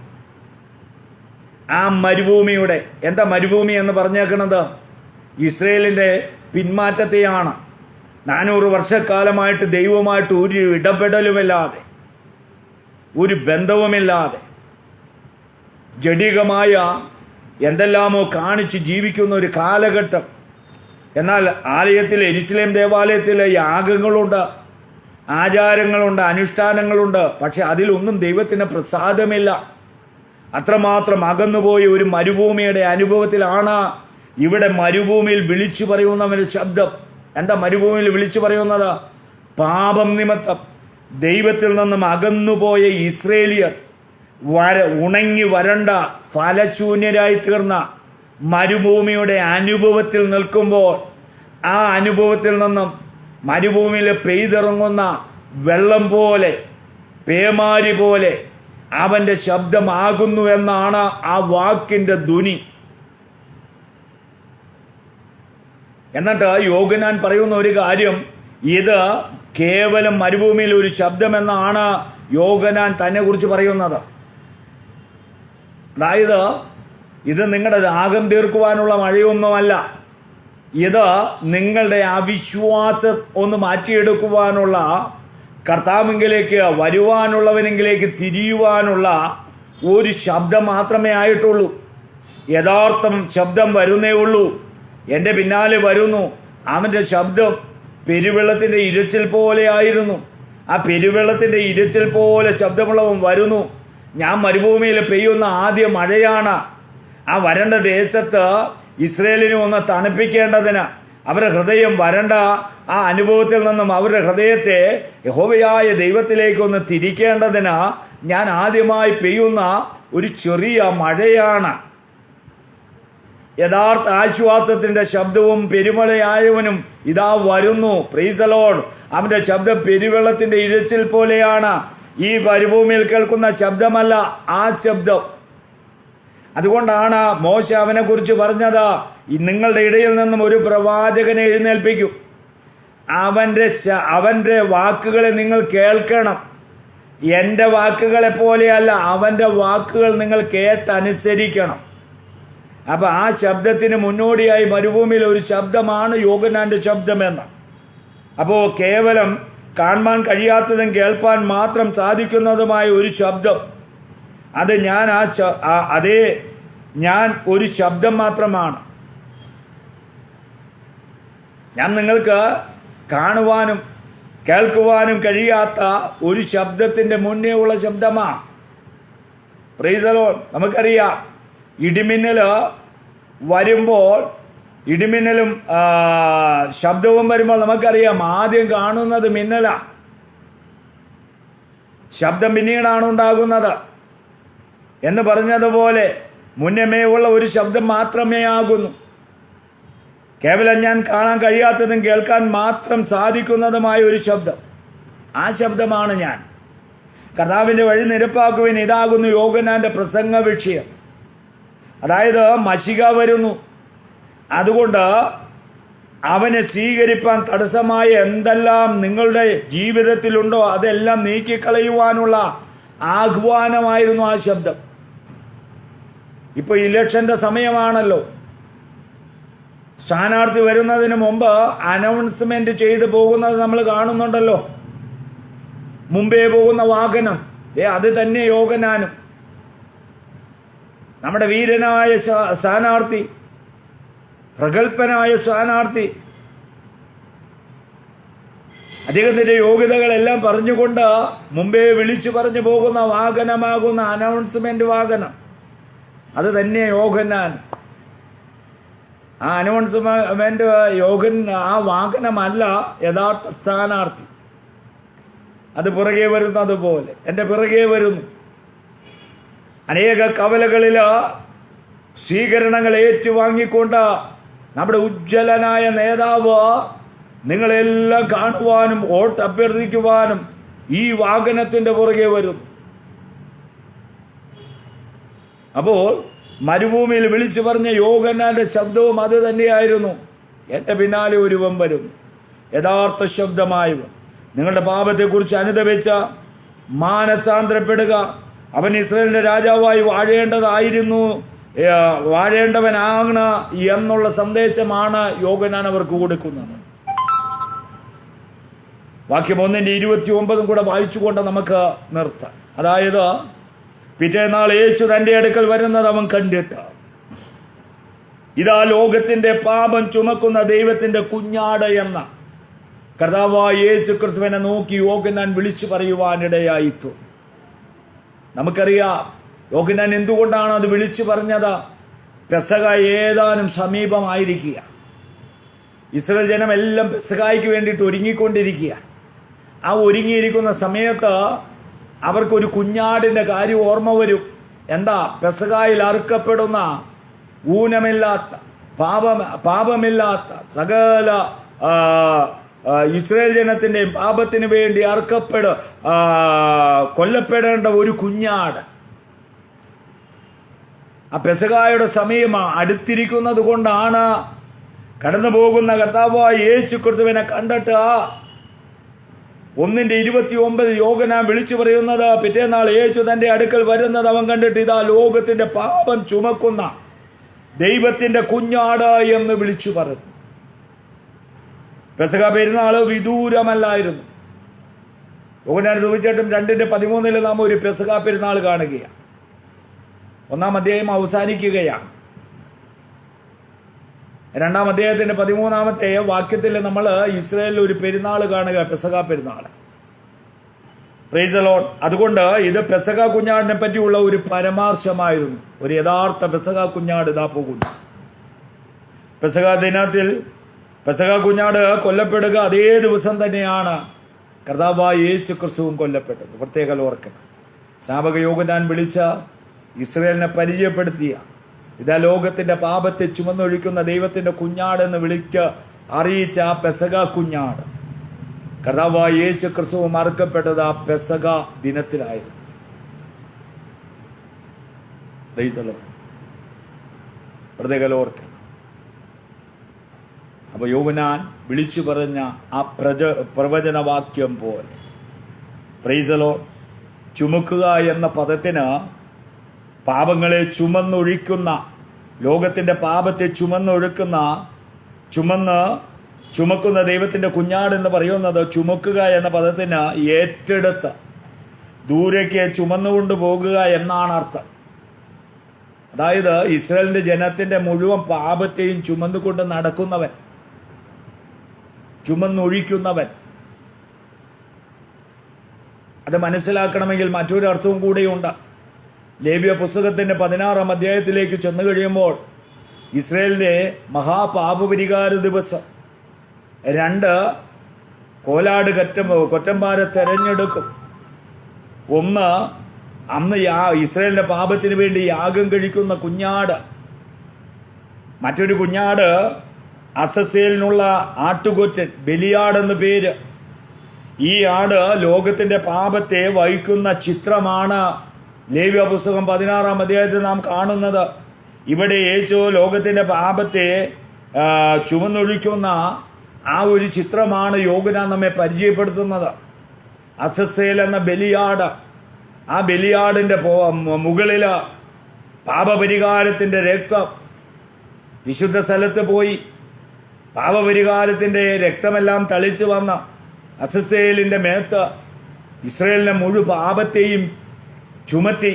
ആ മരുഭൂമിയുടെ, എന്താ മരുഭൂമി എന്ന് പറഞ്ഞേക്കണത്? ഇസ്രയേലിന്റെ പിന്മാറ്റത്തെയാണ്. 400 വർഷക്കാലമായിട്ട് ദൈവമായിട്ട് ഒരു ഇടപെടലുമില്ലാതെ, ഒരു ബന്ധവുമില്ലാതെ, ജഡികമായ എന്തെല്ലാമോ കാണിച്ച് ജീവിക്കുന്ന ഒരു കാലഘട്ടം. എന്നാൽ ആലയത്തിൽ, യെരുശലേം ദേവാലയത്തിലെ യാഗങ്ങളുണ്ട്, ആചാരങ്ങളുണ്ട്, അനുഷ്ഠാനങ്ങളുണ്ട്. പക്ഷെ അതിലൊന്നും ദൈവത്തിന് പ്രസാദമില്ല. അത്രമാത്രം അകന്നുപോയ ഒരു മരുഭൂമിയുടെ അനുഭവത്തിലാണ് ഇവിടെ മരുഭൂമിയിൽ വിളിച്ചു പറയുന്നവന്റെ ശബ്ദം. എന്താ മരുഭൂമിയിൽ വിളിച്ചു പറയുന്നത്? പാപം നിമിത്തം ദൈവത്തിൽ നിന്നും അകന്നുപോയ ഇസ്രായേലിയർ ഉണങ്ങി വരണ്ട ഫലശൂന്യരായി തീർന്ന മരുഭൂമിയുടെ അനുഭവത്തിൽ നിൽക്കുമ്പോൾ, ആ അനുഭവത്തിൽ നിന്നും മരുഭൂമിയിൽ പെയ്തിറങ്ങുന്ന വെള്ളം പോലെ, പേമാരി പോലെ അവന്റെ ശബ്ദമാകുന്നു എന്നാണ് ആ വാക്കിന്റെ ധ്വനി. എന്നിട്ട് യോഹന്നാൻ പറയുന്ന ഒരു കാര്യം, ഇത് കേവലം മരുഭൂമിയിൽ ഒരു ശബ്ദമെന്നാണ് യോഹന്നാൻ തന്നെ കുറിച്ച് പറയുന്നത്. അതായത് ഇത് നിങ്ങളുടെ ദാഹം തീർക്കുവാനുള്ള മഴയൊന്നുമല്ല, ഇത് നിങ്ങളുടെ അവിശ്വാസം ഒന്ന് മാറ്റിയെടുക്കുവാനുള്ള, കർത്താവിങ്കിലേക്ക് വരുവാനുള്ളവനെങ്കിലേക്ക് തിരിയുവാനുള്ള ഒരു ശബ്ദം മാത്രമേ ആയിട്ടുള്ളൂ. യഥാർത്ഥം ശബ്ദം വരുന്നേ ഉള്ളൂ. എൻ്റെ പിന്നാലെ വരുന്നു. അവൻ്റെ ശബ്ദം പെരുവെള്ളത്തിൻ്റെ ഇരച്ചിൽ പോലെ ആയിരുന്നു. ആ പെരുവെള്ളത്തിൻ്റെ ഇരച്ചിൽ പോലെ ശബ്ദമുള്ളവൻ വരുന്നു. ഞാൻ മരുഭൂമിയിൽ പെയ്യുന്ന ആദ്യ മഴയാണ്. ആ വരണ്ട ദേശത്ത് ഇസ്രായേലിനെ ഒന്ന് തണുപ്പിക്കേണ്ടതിന്, അവരുടെ ഹൃദയം വരണ്ട ആ അനുഭവത്തിൽ നിന്നും അവരുടെ ഹൃദയത്തെ യഹോവയായ ദൈവത്തിലേക്ക് ഒന്ന് തിരിക്കേണ്ടതിന് ഞാൻ ആദ്യമായി പെയ്യുന്ന ഒരു ചെറിയ മഴയാണ്. യഥാർത്ഥ ആശ്വാസത്തിന്റെ ശബ്ദവും പെരുമഴയായവനും ഇതാ വരുന്നു. Price the Lord. അവന്റെ ശബ്ദം പെരുവെള്ളത്തിന്റെ ഇരച്ചിൽ പോലെയാണ്. ഈ മരുഭൂമിയിൽ കേൾക്കുന്ന ശബ്ദമല്ല ആ ശബ്ദം. അതുകൊണ്ടാണ് മോശ അവനെ കുറിച്ച് പറഞ്ഞത്, നിങ്ങളുടെ ഇടയിൽ നിന്നും ഒരു പ്രവാചകനെ എഴുന്നേൽപ്പിക്കും, അവന്റെ വാക്കുകളെ നിങ്ങൾ കേൾക്കണം. എൻ്റെ വാക്കുകളെ പോലെയല്ല, അവന്റെ വാക്കുകൾ നിങ്ങൾ കേട്ടനുസരിക്കണം. അപ്പൊ ആ ശബ്ദത്തിന് മുന്നോടിയായി മരുഭൂമിയിൽ ഒരു ശബ്ദമാണ് യോഹന്നാന്റെ ശബ്ദമെന്ന്. അപ്പോ കേവലം കാണാൻ കഴിയാത്തതും കേൾപ്പാൻ മാത്രം സാധിക്കുന്നതുമായ ഒരു ശബ്ദം, അത് ഞാൻ ഒരു ശബ്ദം മാത്രമാണ്. ഞാൻ നിങ്ങൾക്ക് കാണുവാനും കേൾക്കുവാനും കഴിയാത്ത ഒരു ശബ്ദത്തിന്റെ മുന്നേ ഉള്ള ശബ്ദമാ. Price the Lord. നമുക്കറിയാം, ഇടിമിന്നൽ വരുമ്പോൾ, ഇടിമിന്നലും ശബ്ദവും വരുമ്പോൾ നമുക്കറിയാം ആദ്യം കാണുന്നത് മിന്നല, ശബ്ദം പിന്നീടാണ് ഉണ്ടാകുന്നത് എന്ന് പറഞ്ഞതുപോലെ മുന്നമേ ഉള്ള ഒരു ശബ്ദം മാത്രമേ ആകുന്നു. കേവലം ഞാൻ കാണാൻ കഴിയാത്തതും കേൾക്കാൻ മാത്രം സാധിക്കുന്നതുമായ ഒരു ശബ്ദം, ആ ശബ്ദമാണ് ഞാൻ. കർത്താവിന്റെ വഴി നിരപ്പാക്കുവാൻ ഇതാകുന്നു യോഹന്നാന്റെ പ്രസംഗ വിഷയം. അതായത് മശിക വരുന്നു, അതുകൊണ്ട് അവനെ സ്വീകരിപ്പാൻ തടസ്സമായ എന്തെല്ലാം നിങ്ങളുടെ ജീവിതത്തിലുണ്ടോ അതെല്ലാം നീക്കിക്കളയുവാനുള്ള ആഹ്വാനമായിരുന്നു ആ ശബ്ദം. ഇപ്പൊ ഇലക്ഷന്റെ സമയമാണല്ലോ. സ്ഥാനാർത്ഥി വരുന്നതിന് മുമ്പ് അനൗൺസ്മെന്റ് ചെയ്തു പോകുന്നത് നമ്മൾ കാണുന്നുണ്ടല്ലോ. മുമ്പേ പോകുന്ന വാഹനം, അത് തന്നെ യോഹന്നാനും. നമ്മുടെ വീരനായ സ്ഥാനാർത്ഥി, പ്രഗത്ഭനായ സ്ഥാനാർത്ഥി അദ്ദേഹത്തിന്റെ യോഗ്യതകളെല്ലാം പറഞ്ഞുകൊണ്ട് മുമ്പേ വിളിച്ചു പറഞ്ഞു പോകുന്ന വാഹനമാകുന്ന അനൗൺസ്മെന്റ് വാഹനം അത് തന്നെ യോഹന്നാൻ. ആ അനൗൺസ്മെന്റ് ആ വാഹനമല്ല യഥാർത്ഥ സ്ഥാനാർത്ഥി. അത് പുറകെ വരുന്നത് പോലെ എൻ്റെ പിറകെ വരുന്നു. അനേക കവലകളിൽ സ്വീകരണങ്ങൾ ഏറ്റുവാങ്ങിക്കൊണ്ട് നമ്മുടെ ഉജ്ജ്വലനായ നേതാവ് നിങ്ങളെല്ലാം കാണുവാനും വോട്ട് അഭ്യർത്ഥിക്കുവാനും ഈ വാഹനത്തിന്റെ പുറകെ വരും. അപ്പോൾ മരുഭൂമിയിൽ വിളിച്ചു പറഞ്ഞ യോഹന്നാന്റെ ശബ്ദവും അത് തന്നെയായിരുന്നു. എൻ്റെ പിന്നാലെ ഒരുവൻ വരും, യഥാർത്ഥ ശബ്ദമായവൻ, നിങ്ങളുടെ പാപത്തെക്കുറിച്ച് അനുതപിച്ച മാനസാന്തരപ്പെടുക, അവൻ ഇസ്രായേലിന്റെ രാജാവായി വാഴേണ്ടവനാണ് എന്നുള്ള സന്ദേശമാണ് യോഹന്നാൻ അവർക്ക് കൊടുക്കുന്നത്. വാക്യം 1:29 കൂടെ വായിച്ചുകൊണ്ട് നമുക്ക് നിർത്താം. അതായത് പിറ്റേന്നാൾ യേശു തന്റെ അടുക്കൽ വരുന്നത് അവൻ കണ്ടിട്ട്, ഇതാ ലോകത്തിന്റെ പാപം ചുമക്കുന്ന ദൈവത്തിന്റെ കുഞ്ഞാട് എന്ന കർത്താവായ യേശു ക്രിസ്തുവിനെ നോക്കി യോഹന്നാൻ വിളിച്ചു പറയുവാനിടയായിത്തു. നമുക്കറിയാം യോഹന്നാൻ എന്തുകൊണ്ടാണ് അത് വിളിച്ചു പറഞ്ഞത്. പെസഹ ഏതാനും സമീപമായിരിക്കുക. ഇസ്രായേൽ ജനം എല്ലാം പെസഹായ്ക്ക് വേണ്ടിയിട്ട് ഒരുങ്ങിക്കൊണ്ടിരിക്കുക. ആ ഒരുങ്ങിയിരിക്കുന്ന സമയത്ത് അവർക്കൊരു കുഞ്ഞാടിന്റെ കാര്യം ഓർമ്മ വരും. എന്താ? പെസഹായിൽ അറുക്കപ്പെടുന്ന ഊനമില്ലാത്ത പാപമില്ലാത്ത സകല ഇസ്രായേൽ ജനത്തിന്റെ പാപത്തിന് വേണ്ടി കൊല്ലപ്പെടേണ്ട ഒരു കുഞ്ഞാട്. ആ പെസഹായുടെ സമയം അടുത്തിരിക്കുന്നത് കൊണ്ടാണ് കടന്നു പോകുന്ന കർത്താവായ യേശു ക്രിസ്തുവിനെ കണ്ടിട്ട് 1:29 യോഹന്നാൻ വിളിച്ചു പറയുന്നത്, പിറ്റേന്നാൾ യേശു തന്റെ അടുക്കൽ വരുന്നത് അവൻ കണ്ടിട്ട്, ഇതാ ലോകത്തിന്റെ പാപം ചുമക്കുന്ന ദൈവത്തിന്റെ കുഞ്ഞാട് എന്ന് വിളിച്ചു പറഞ്ഞു. പെസഹ പെരുന്നാള് വിദൂരമല്ലായിരുന്നു. യോഹന്നാൻ തീർച്ചയായിട്ടും 2:13 നാം ഒരു പെസഹ പെരുന്നാൾ കാണുകയാണ്. 1-ാം അധ്യായം അവസാനിക്കുകയാണ്. 2-ാം അധ്യായത്തിന്റെ 13-ാമത്തെ വാക്യത്തിൽ നമ്മൾ ഇസ്രായേലിൽ ഒരു പെരുന്നാൾ കാണുക, പെസഹ പെരുന്നാൾ. Price the Lord. അതുകൊണ്ട് ഇത് പെസഹ കുഞ്ഞാടിനെ പറ്റിയുള്ള ഒരു പരാമർശമായിരുന്നു. ഒരു യഥാർത്ഥ പെസഹ കുഞ്ഞാട് ഇതാ പോകുന്നു. പെസഹ ദിനത്തിൽ പെസഹ കുഞ്ഞാട് കൊല്ലപ്പെടുക അതേ ദിവസം തന്നെയാണ് കർത്താവായ യേശു ക്രിസ്തുവും കൊല്ലപ്പെട്ടത്. പ്രത്യേകം ഓർക്കണം. സ്നാപക യോഹന്നാൻ വിളിച്ച ഇസ്രായേലിനെ പരിചയപ്പെടുത്തിയ, ഇതാ ലോകത്തിന്റെ പാപത്തെ ചുമന്നൊഴിക്കുന്ന ദൈവത്തിന്റെ കുഞ്ഞാടെന്ന് വിളിച്ച് അറിയിച്ച ആ പെസഹ കുഞ്ഞാട് കർത്താവായ യേശു ക്രിസ്തുവും അറുക്കപ്പെട്ടത് ആ പെസഹ ദിനത്തിലായിരുന്നു. പ്രത്യേകം ഓർക്കണം. അപ്പൊ യോഹന്നാൻ വിളിച്ചു പറഞ്ഞ ആ പ്രവചനവാക്യം പോലെ പ്രൈസ് ദി ലോർഡ്, ചുമക്കുക എന്ന പദത്തിന് പാപങ്ങളെ ചുമന്നൊഴിക്കുന്ന, ലോകത്തിന്റെ പാപത്തെ ചുമക്കുന്ന ദൈവത്തിന്റെ കുഞ്ഞാടെന്ന് പറയുന്നത്, ചുമക്കുക എന്ന പദത്തിന് ഏറ്റെടുത്ത് ദൂരേക്ക് ചുമന്നുകൊണ്ട് പോകുക എന്നാണ് അർത്ഥം. അതായത് ഇസ്രായേലിന്റെ ജനത്തിന്റെ മുഴുവൻ പാപത്തെയും ചുമന്നുകൊണ്ട് നടക്കുന്നവൻ, ചുമന്നൊഴിക്കുന്നവൻ. അത് മനസ്സിലാക്കണമെങ്കിൽ മറ്റൊരു അർത്ഥവും കൂടെയുണ്ട്. ലേവ്യ പുസ്തകത്തിന്റെ 16-ാം അധ്യായത്തിലേക്ക് ചെന്നു കഴിയുമ്പോൾ ഇസ്രായേലിന്റെ മഹാപാപപരിഹാര ദിവസം 2 കോലാട് കൊറ്റന്മാരെ തെരഞ്ഞെടുക്കും. ഒന്ന്, അന്ന് ഇസ്രായേലിന്റെ പാപത്തിന് വേണ്ടി യാഗം കഴിക്കുന്ന കുഞ്ഞാട്. മറ്റൊരു കുഞ്ഞാട് അസസ്സേലിനുള്ള ആട്ടുകൊറ്റൻ, ബലിയാടെന്ന് പേര്. ഈ ആട് ലോകത്തിന്റെ പാപത്തെ വഹിക്കുന്ന ചിത്രമാണ് ലേവ്യ പുസ്തകം 16-ാം അധ്യായത്തിൽ നാം കാണുന്നത്. ഇവിടെ യേശു ലോകത്തിന്റെ പാപത്തെ ചുമന്നൊഴിക്കുന്ന ആ ഒരു ചിത്രമാണ് യോഹന്നാൻ നമ്മെ പരിചയപ്പെടുത്തുന്നത്. അസസ്സേൽ എന്ന ബലിയാട്, ആ ബലിയാടിന്റെ മുകളില് പാപപരിഹാരത്തിന്റെ രക്തം, വിശുദ്ധ സ്ഥലത്ത് പോയി പാപപരിഹാരത്തിന്റെ രക്തമെല്ലാം തളിച്ചു വന്ന അസസ്സേലിന്റെ മേത്ത് ഇസ്രായേലിന്റെ മുഴുവൻ പാപത്തെയും ചുമത്തി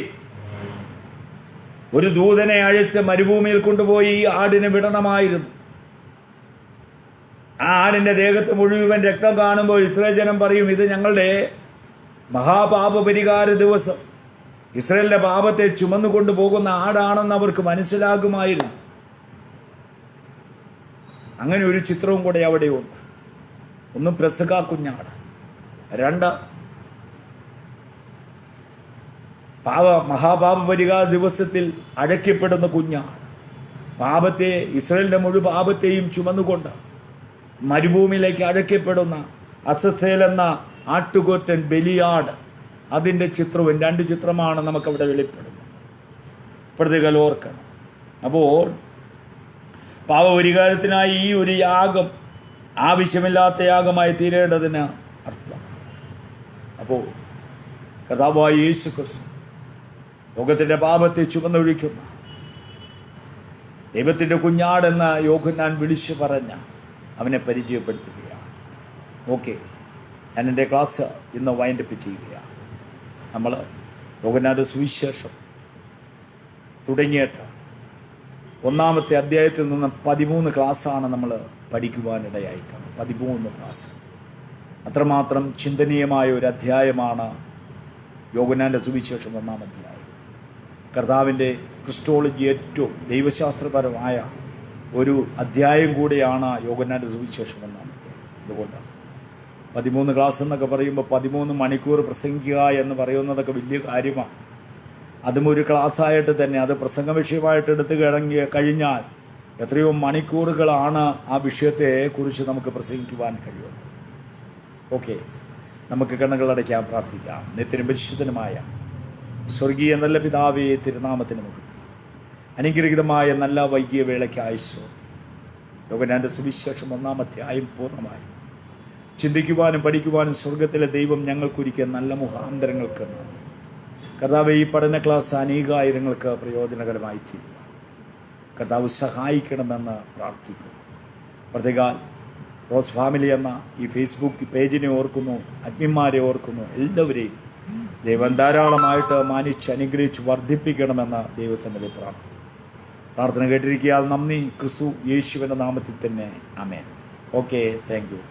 ഒരു ദൂതനെ അഴിച്ച് മരുഭൂമിയിൽ കൊണ്ടുപോയി ഈ ആടിനെ വിടണമായിരുന്നു. ആ ആടിൻ്റെ ദേഹത്ത് മുഴുവൻ രക്തം കാണുമ്പോൾ ഇസ്രായേൽ ജനം പറയും, ഇത് ഞങ്ങളുടെ മഹാപാപ പരിഹാര ദിവസം, ഇസ്രായേലിന്റെ പാപത്തെ ചുമന്നുകൊണ്ടു പോകുന്ന ആടാണെന്ന് അവർക്ക് മനസ്സിലാകുമായിരുന്നു. അങ്ങനെ ഒരു ചിത്രവും കൂടെ അവിടെയുണ്ട്. ഒന്ന് പെസഹ കുഞ്ഞാട്, രണ്ട് മഹാപാപ പരിഹാര ദിവസത്തിൽ അടയ്ക്കപ്പെടുന്ന കുഞ്ഞാട്. പാപത്തെ, ഇസ്രായേലിന്റെ മുഴുവൻ പാപത്തെയും ചുമന്നുകൊണ്ട് മരുഭൂമിയിലേക്ക് അടയ്ക്കപ്പെടുന്ന അസസേൽ എന്ന ആട്ടുകൊറ്റൻ ബലിയാട്, അതിൻ്റെ ചിത്രവും, രണ്ട് ചിത്രമാണ് നമുക്കവിടെ വെളിപ്പെടുന്നത്. പ്രതികൾ ഓർക്കണം. അപ്പോൾ പാപപരിഹാരത്തിനായി ഈ ഒരു യാഗം ആവശ്യമില്ലാത്ത യാഗമായി തീരേണ്ടതിന് അർത്ഥമാണ്. അപ്പോൾ കർത്താവായ യേശു ക്രിസ്തു ലോകത്തിന്റെ പാപത്തെ ചുമന്നൊഴിക്കുന്ന ദൈവത്തിന്റെ കുഞ്ഞാടെന്ന് യോഹന്നാൻ വിളിച്ചു പറഞ്ഞ അവനെ പരിചയപ്പെടുത്തുകയാണ്. ഓക്കെ, ഞാൻ എൻ്റെ ക്ലാസ് ഇന്ന് വൈൻഡപ്പ് ചെയ്യുകയാണ്. നമ്മൾ യോഹന്നാന്റെ സുവിശേഷം തുടങ്ങിയിട്ട് 1-ാമത്തെ അധ്യായത്തിൽ നിന്ന് 13 ക്ലാസ്സാണ് നമ്മൾ പഠിക്കുവാനിടയായിക്കുന്നത്. 13 ക്ലാസ്. അത്രമാത്രം ചിന്തനീയമായ ഒരു അധ്യായമാണ് യോഹന്നാന്റെ സുവിശേഷം 1-ാം അധ്യായം. കർത്താവിൻ്റെ ക്രിസ്റ്റോളജി ഏറ്റവും ദൈവശാസ്ത്രപരമായ ഒരു അധ്യായം കൂടിയാണ് യോഹന്നാന്റെ സുവിശേഷം 1-ാം അധ്യായം. അതുകൊണ്ട് 13 ക്ലാസ് എന്നൊക്കെ പറയുമ്പോൾ 13 മണിക്കൂർ പ്രസംഗിക്കുക എന്ന് പറയുന്നതൊക്കെ വലിയ കാര്യമാണ്. അതും ഒരു ക്ലാസ്സായിട്ട് തന്നെ, അത് പ്രസംഗ വിഷയമായിട്ട് എടുത്തു കഴിഞ്ഞാൽ എത്രയോ മണിക്കൂറുകളാണ് ആ വിഷയത്തെ കുറിച്ച് നമുക്ക് പ്രസംഗിക്കുവാൻ കഴിയുന്നത്. ഓക്കെ, നമുക്ക് കണ്ണുകളടയ്ക്കാൻ പ്രാർത്ഥിക്കാം. നിത്യനും പരിശുദ്ധനുമായ സ്വർഗീയ നല്ല പിതാവേ, തിരുനാമത്തിന് മുഖത്ത് അനുഗ്രഹീതമായ നല്ല വൈകിയ വേളയ്ക്കായി സ്തോത്രം. യോഹന്നാന്റെ സുവിശേഷം 1-ാം അധ്യായം പൂർണ്ണമായി ചിന്തിക്കുവാനും പഠിക്കുവാനും സ്വർഗത്തിലെ ദൈവം ഞങ്ങൾക്കൊരുക്കിയ നല്ല മുഖാന്തരങ്ങൾക്ക് നന്ദി. കർത്താവ്, ഈ പഠന ക്ലാസ് അനേകായിരങ്ങൾക്ക് പ്രയോജനകരമായി ചെയ്യുക കർത്താവ് സഹായിക്കണമെന്ന് പ്രാർത്ഥിക്കുന്നു. പ്രത്യേകാൽ റോസ് ഫാമിലി എന്ന ഈ ഫേസ്ബുക്ക് പേജിനെ ഓർക്കുന്നു, അഡ്മിന്മാരെ ഓർക്കുന്നു. എല്ലാവരെയും ദൈവം ധാരാളമായിട്ട് മാനിച്ച് അനുഗ്രഹിച്ച് വർദ്ധിപ്പിക്കണമെന്ന് ദൈവസന്നിധി പ്രാർത്ഥന കേട്ടിരിക്കുക. നന്ദി. ക്രിസ്തു യേശുവിൻ്റെ നാമത്തിൽ തന്നെ ആമേൻ. Okay, thank you.